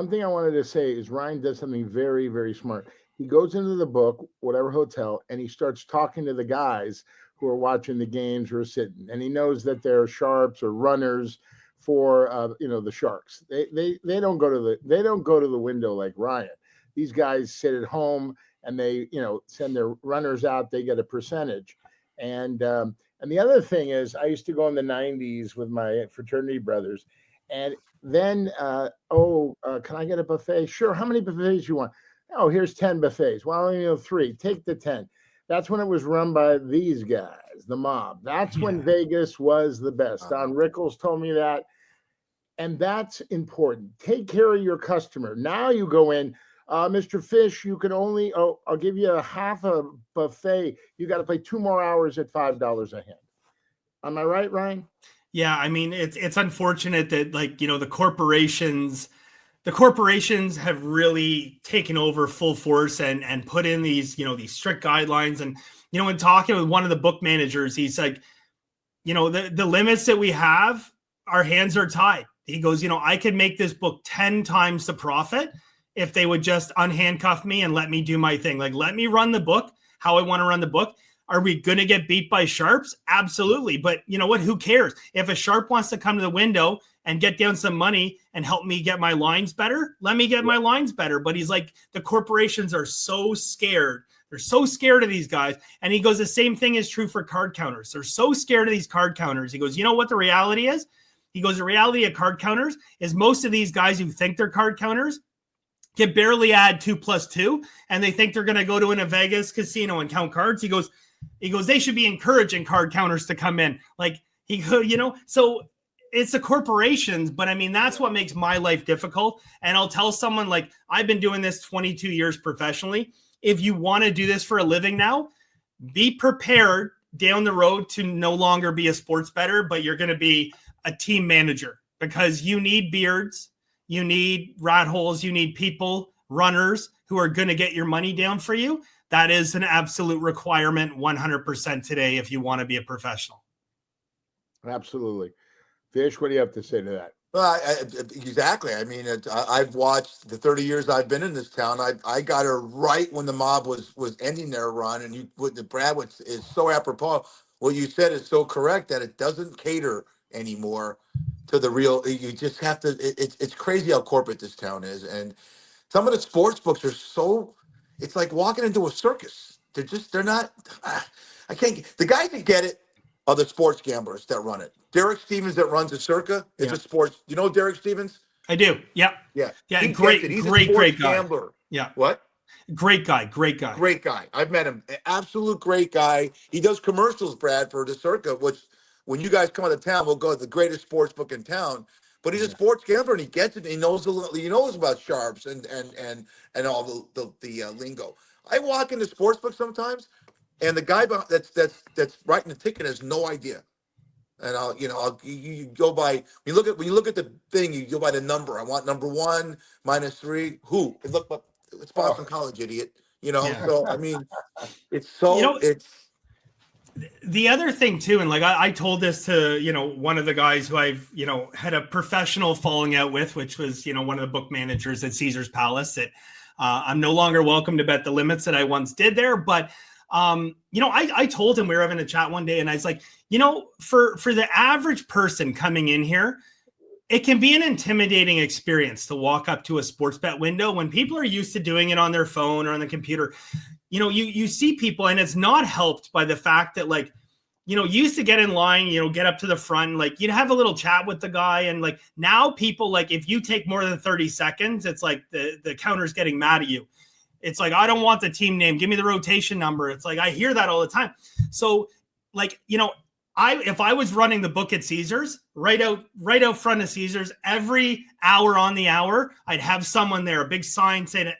thing I wanted to say is Ryan does something very, very smart. He goes into the book, whatever hotel, and he starts talking to the guys who are watching the games or sitting, and he knows that they're sharps or runners for the Sharks. They don't go to the window like Ryan. These guys sit at home and they send their runners out. They get a percentage. And the other thing is, I used to go in the 90s with my fraternity brothers, and then can I get a buffet? Sure. How many buffets you want? Oh, here's 10 buffets. Well, 3. Take the 10. That's when it was run by these guys, the mob. That's when Vegas was the best. Don Rickles told me that. And that's important. Take care of your customer. Now you go in, Mr. Fish, you can only, I'll give you a half a buffet. You got to play 2 more hours at $5 a hand. Am I right, Ryan? Yeah. I mean, it's unfortunate that the corporations have really taken over full force and put in these strict guidelines. And, when talking with one of the book managers, he's like, the limits that we have, our hands are tied. He goes, I could make this book 10 times the profit if they would just unhandcuff me and let me do my thing. Like, let me run the book how I want to run the book. Are we going to get beat by sharps? Absolutely. But you know what? Who cares? If a sharp wants to come to the window and get down some money and help me get my lines better, let me get my lines better. But he's like, the corporations are so scared. They're so scared of these guys. And he goes, the same thing is true for card counters. They're so scared of these card counters. He goes, you know what the reality is? He goes, the reality of card counters is most of these guys who think they're card counters can barely add 2 + 2. And they think they're going to go to a Vegas casino and count cards. He goes, they should be encouraging card counters to come in. Like so it's the corporations, but I mean, that's what makes my life difficult. And I'll tell someone, like, I've been doing this 22 years professionally. If you want to do this for a living now, be prepared down the road to no longer be a sports bettor, but you're going to be a team manager, because you need beards, you need rat holes, you need people, runners who are going to get your money down for you. That is an absolute requirement 100% today if you want to be a professional. Absolutely. Fish, what do you have to say to that? Well, exactly. I mean, I've watched the 30 years I've been in this town. I got her right when the mob was ending their run, and Brad is so apropos. What you said is so correct, that it doesn't cater anymore to the real. You just have to. It's crazy how corporate this town is, and some of the sports books are so. It's like walking into a circus. They're not. I can't. The guys that get it are the sports gamblers that run it. Derek Stevens that runs the Circa is a sports. You know Derek Stevens? I do. Yeah. Yeah. He's great guy. Gambler. Yeah. What? Great guy. Great guy. I've met him. Absolute great guy. He does commercials, Brad, for the Circa, which when you guys come out of town, we'll go to the greatest sports book in town. But he's a sports gambler, and he gets it. And he knows about sharps and all the lingo. I walk into sports book sometimes, and the guy that's writing the ticket has no idea. And you go by, when you look at the thing, you go by the number. I want number 1, -3. Who? Look, it's Boston College, idiot. Yeah. So I mean, it's the other thing too, and like I told this to one of the guys who I've had a professional falling out with, which was one of the book managers at Caesar's Palace. That I'm no longer welcome to bet the limits that I once did there, but I told him, we were having a chat one day, and I was like, for the average person coming in here, it can be an intimidating experience to walk up to a sports bet window when people are used to doing it on their phone or on the computer. You see people, and it's not helped by the fact that, like, you used to get in line, get up to the front, like you'd have a little chat with the guy. And like now people, like if you take more than 30 seconds, it's like the counter's getting mad at you. It's like, I don't want the team name. Give me the rotation number. It's like, I hear that all the time. So like, if I was running the book at Caesars, right out front of Caesars, every hour on the hour, I'd have someone there, a big sign saying,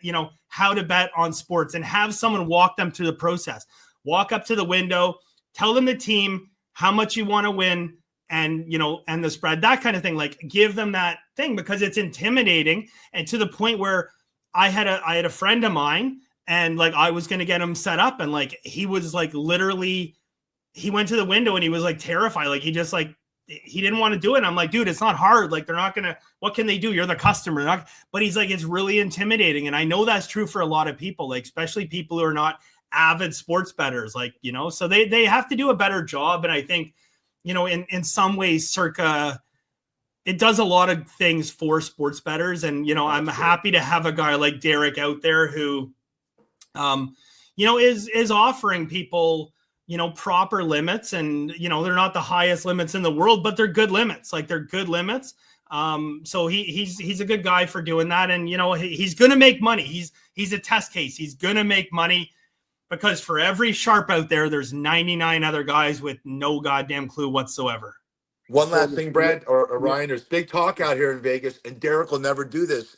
how to bet on sports, and have someone walk them through the process. Walk up to the window, tell them the team, how much you want to win, and, and the spread, that kind of thing. Like, give them that thing, because it's intimidating. And to the point where I had a friend of mine, and like I was going to get him set up, and like he was like literally, he went to the window and he was like terrified. Like he just like, he didn't want to do it. And I'm like, dude, it's not hard. Like they're not going to, what can they do? You're the customer. But he's like, it's really intimidating. And I know that's true for a lot of people, like especially people who are not avid sports bettors, like, so they have to do a better job. And I think, in some ways, Circa, it does a lot of things for sports bettors. And, I'm happy to have a guy like Derek out there who, is offering people, proper limits. And, they're not the highest limits in the world, but they're good limits. Like they're good limits. So he's a good guy for doing that. And, he's going to make money. He's a test case. He's going to make money, because for every sharp out there, there's 99 other guys with no goddamn clue whatsoever. One last thing, Brad or Ryan, there's big talk out here in Vegas, and Derek will never do this.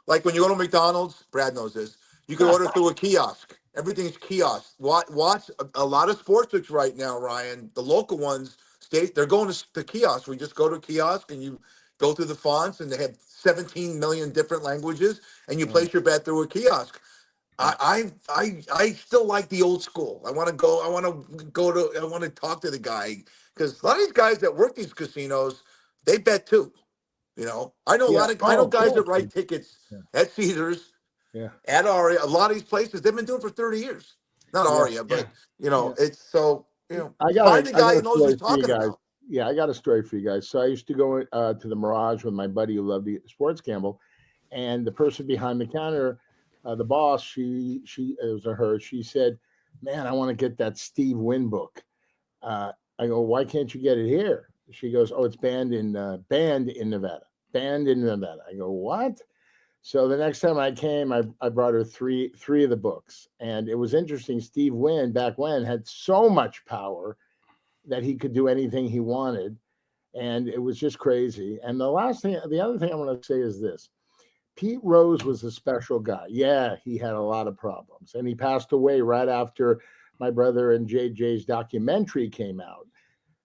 Like when you go to McDonald's, Brad knows this, you can order through a kiosk. Everything's kiosk. Watch a lot of sportsbooks right now, Ryan, the local ones, they're going to the kiosk. We just go to a kiosk and you go through the fonts, and they have 17 million different languages, and you place your bet through a kiosk. I still like the old school. I want to talk to the guy, because a lot of these guys that work these casinos, they bet too. I know I know guys that write tickets at Caesars, at Aria, a lot of these places, they've been doing it for 30 years. Not Aria, but it's so, find the guy who knows what he's talking about. Yeah, I got a story for you guys. So I used to go to the Mirage with my buddy who loved to sports gamble, and the person behind the counter, the boss, she it was her. She said, "Man, I want to get that Steve Wynn book." I go, "Why can't you get it here?" She goes, "Oh, it's banned in Nevada. Banned in Nevada." I go, "What?" So the next time I came, I brought her three of the books, and it was interesting. Steve Wynn back when had so much power that he could do anything he wanted, and it was just crazy. And the other thing I want to say is this. Pete Rose was a special guy. Yeah, he had a lot of problems, and he passed away right after my brother and JJ's documentary came out.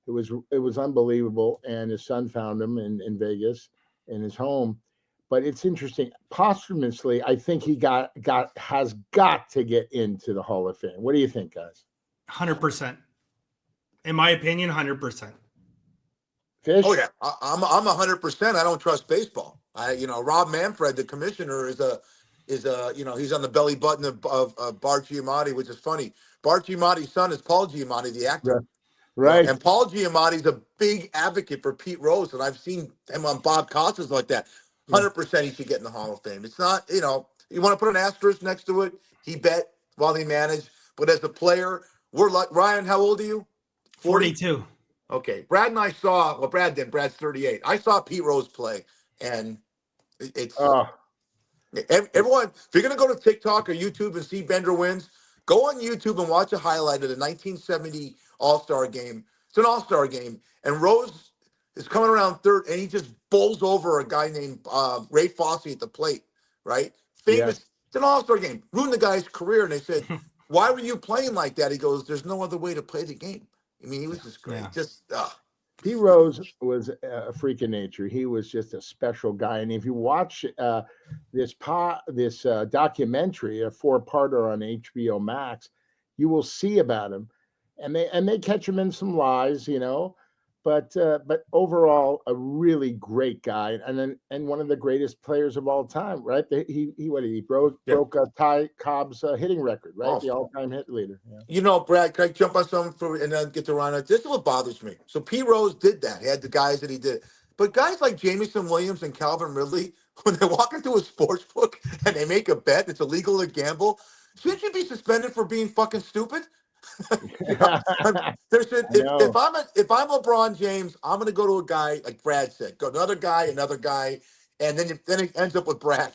It was unbelievable, and his son found him in Vegas in his home. But it's interesting. Posthumously, I think he has got to get into the Hall of Fame. What do you think, guys? 100%. In my opinion, 100%. Fish? Oh yeah, I'm 100%. I don't trust baseball. Rob Manfred, the commissioner, is he's on the belly button of Bart Giamatti, which is funny. Bart Giamatti's son is Paul Giamatti, the actor. Right. And Paul Giamatti's a big advocate for Pete Rose, and I've seen him on Bob Costas like that. 100% he should get in the Hall of Fame. It's not, you want to put an asterisk next to it. He bet while he managed, but as a player, we're like, Ryan, how old are you? 42. Okay. Brad and I saw, well, Brad didn't. Brad's 38. I saw Pete Rose play, and it's everyone, if you're going to go to TikTok or YouTube and see Bender wins, go on YouTube and watch a highlight of the 1970 All-Star game. It's an All-Star game, and Rose is coming around third, and he just bowls over a guy named Ray Fosse at the plate, right? Famous. Yeah. It's an All-Star game. Ruined the guy's career, and they said, why were you playing like that? He goes, there's no other way to play the game. I mean, he was just great. Yeah. P. Rose was a freak of nature. He was just a special guy. And if you watch this documentary, a 4-parter on HBO Max, you will see about him. And they catch him in some lies, but overall a really great guy, and one of the greatest players of all time, right? He broke Ty Cobb's hitting record, right? Awesome. The all-time hit leader. Yeah. Brad, can I jump on something and then get to Ryan? This is what bothers me. So P. Rose did that. He had the guys that he did. But guys like Jamison Williams and Calvin Ridley, when they walk into a sports book and they make a bet, it's illegal to gamble. Shouldn't you be suspended for being fucking stupid? If I'm LeBron James, I'm going to go to a guy like Brad said, go another guy, and then it ends up with Brad.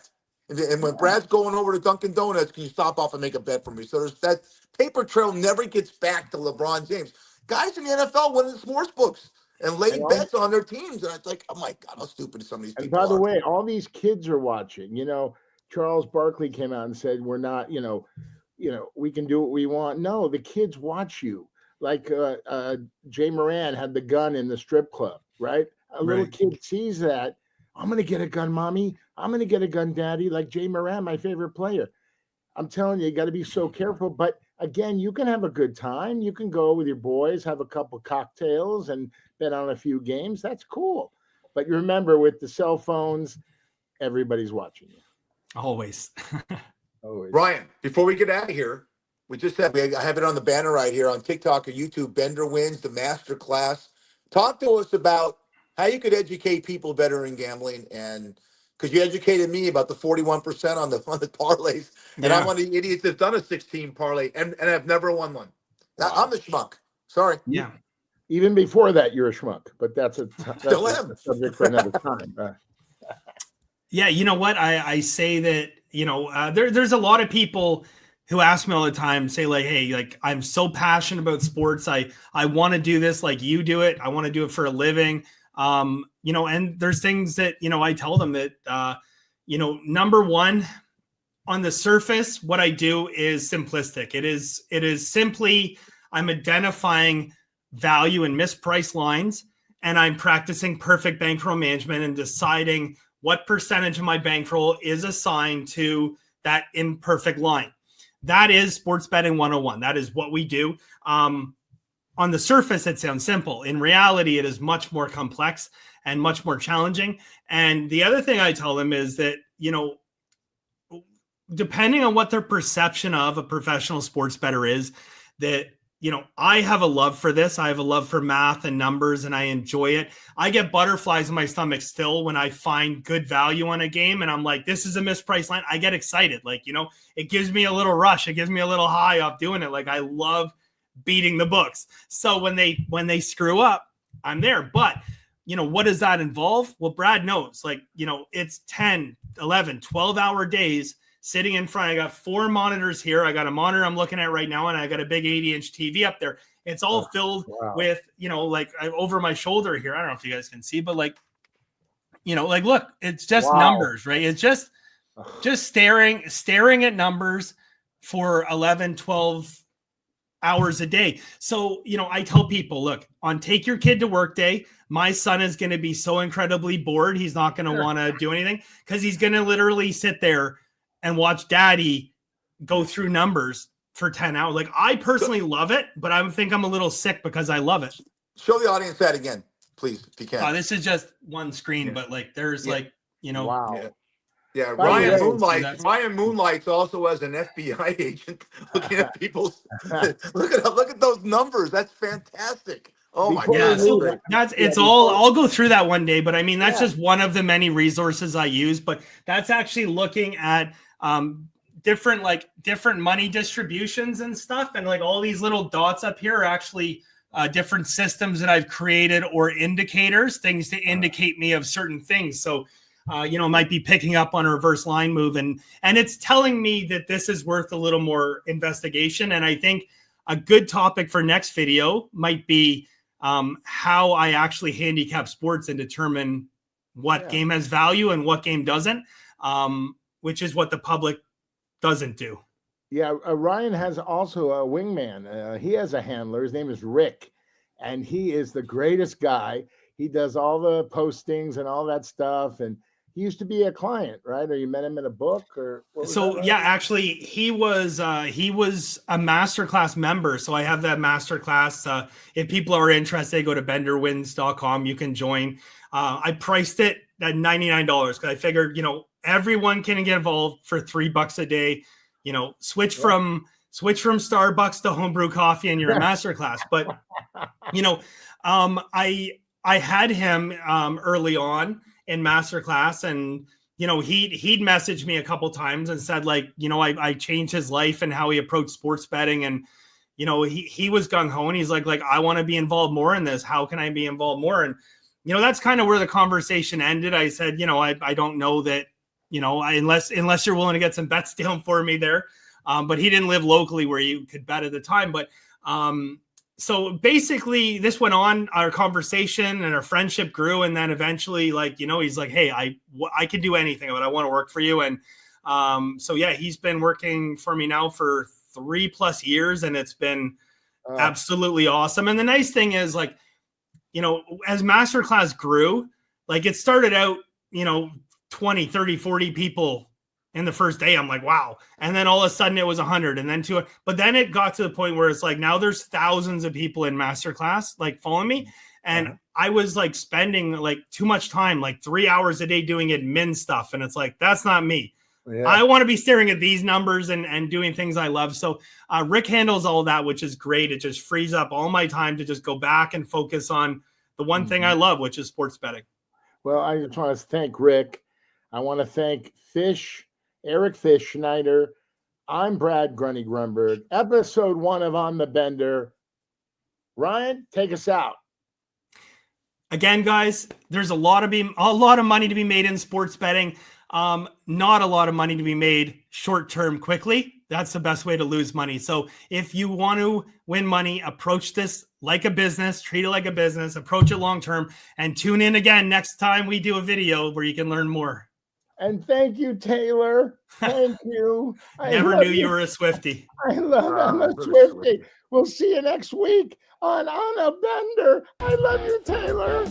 And when Brad's going over to Dunkin' Donuts, can you stop off and make a bet for me? So there's that paper trail never gets back to LeBron James. Guys in the NFL went in the sports books and laid bets on their teams, and it's like, oh my God, how stupid some of these people are. And by the way, all these kids are watching. Charles Barkley came out and said, we're not, we can do what we want. No, the kids watch you. Like Jay Moran had the gun in the strip club, right? A little kid sees that. I'm going to get a gun, mommy. I'm going to get a gun, daddy, like Jay Moran, my favorite player. I'm telling you got to be so careful. But again, you can have a good time. You can go with your boys, have a couple cocktails and bet on a few games. That's cool. But you remember, with the cell phones, everybody's watching you. Always. Always. Ryan, before we get out of here, I have it on the banner right here on TikTok or YouTube. Bender Wins, the master class. Talk to us about how you could educate people better in gambling, and because you educated me about the 41% on the parlays, and I'm one of the idiots that's done a 16 parlay and I've never won one. Wow. I'm the schmuck. Sorry. Yeah. Even before that, you're a schmuck, but that's a subject for another time. Yeah, you know what? I say that, there's a lot of people who ask me all the time, say like, hey, like, I'm so passionate about sports. I want to do this like you do it. I want to do it for a living. And there's things that, I tell them that, number one, on the surface, what I do is simplistic. It is simply, I'm identifying value in mispriced lines, and I'm practicing perfect bankroll management and deciding what percentage of my bankroll is assigned to that imperfect line. That is sports betting 101. That is what we do. On the surface, it sounds simple. In reality, it is much more complex and much more challenging. And the other thing I tell them is that, depending on what their perception of a professional sports bettor is, that, I have a love for this. I have a love for math and numbers, and I enjoy it. I get butterflies in my stomach still when I find good value on a game, and I'm like, this is a mispriced line. I get excited. Like, it gives me a little rush. It gives me a little high off doing it. Like, I love beating the books. So when they screw up, I'm there. But, what does that involve? Well, Brad knows, like, it's 10, 11, 12-hour days sitting in front. I got 4 monitors here. I got a monitor I'm looking at right now, and I got a big 80-inch TV up there. It's all filled with, like over my shoulder here. I don't know if you guys can see, but like, look, it's just numbers, right? It's just staring at numbers for 11, 12 hours a day. So, I tell people, look, on take your kid to work day, my son is going to be so incredibly bored. He's not going to want to do anything, because he's going to literally sit there and watch daddy go through numbers for 10 hours. Like, I personally love it, but I think I'm a little sick because I love it. Show the audience that again, please, if you can. This is just one screen, but like, there's like, Wow. Yeah, Ryan moonlights also as an FBI agent, looking at people's. look at those numbers. That's fantastic. Oh my God! So I'll go through that one day, but I mean, that's just one of the many resources I use. But that's actually looking at different money distributions and stuff, and like all these little dots up here are actually different systems that I've created, or indicators, things to indicate me of certain things. So. Might be picking up on a reverse line move, and it's telling me that this is worth a little more investigation. And I think a good topic for next video might be how I actually handicap sports and determine what game has value and what game doesn't, which is what the public doesn't do. Yeah, Ryan has also a wingman. He has a handler. His name is Rick. and he is the greatest guy. He does all the postings and all that stuff. And he used to be a client, right? Or you met him in a book, or what was so that, right? yeah, actually he was a masterclass member. So I have that masterclass. If people are interested, go to benderwins.com. You can join. I priced it at $99 because I figured, you know, everyone can get involved for $3 a day. You know, switch from Starbucks to homebrew coffee and you're a masterclass. But you know, I had him early on in masterclass, and you know, he'd messaged me a couple times and said, like, you know, I changed his life and how he approached sports betting. And, you know, he was gung-ho and he's like, I want to be involved more in this. How can I be involved more? And, you know, that's kind of where the conversation ended. I said, you know, I don't know that, you know, unless you're willing to get some bets down for me there. But he didn't live locally where you could bet at the time. But so basically this went on, our conversation and our friendship grew. And then eventually, like, you know, he's like, hey, I can do anything, but I want to work for you. And so, yeah, he's been working for me now for 3+ years, and it's been absolutely awesome. And the nice thing is, like, you know, as masterclass grew, like it started out, you know, 20, 30, 40 people in the first day. I'm like, wow. And then all of a sudden it was 100 and then 200. But then it got to the point where it's like, now there's thousands of people in masterclass, like following me. And I was like spending like too much time, like 3 hours a day doing admin stuff. And it's like, that's not me. Yeah. I want to be staring at these numbers and doing things I love. So Rick handles all that, which is great. It just frees up all my time to just go back and focus on the one thing I love, which is sports betting. Well, I just want to thank Rick. I want to thank Eric Fish Schneider. I'm Brad Grunny Grunberg. Episode 1 of On the Bender. Ryan, take us out. Again, guys, there's a lot of money to be made in sports betting. Not a lot of money to be made short-term quickly. That's the best way to lose money. So if you want to win money, approach this like a business, treat it like a business, approach it long-term, and tune in again next time we do a video where you can learn more. And thank you, Taylor. Thank you. Never knew you were a Swiftie. I'm a Swiftie. We'll see you next week on a Bender. I love you, Taylor.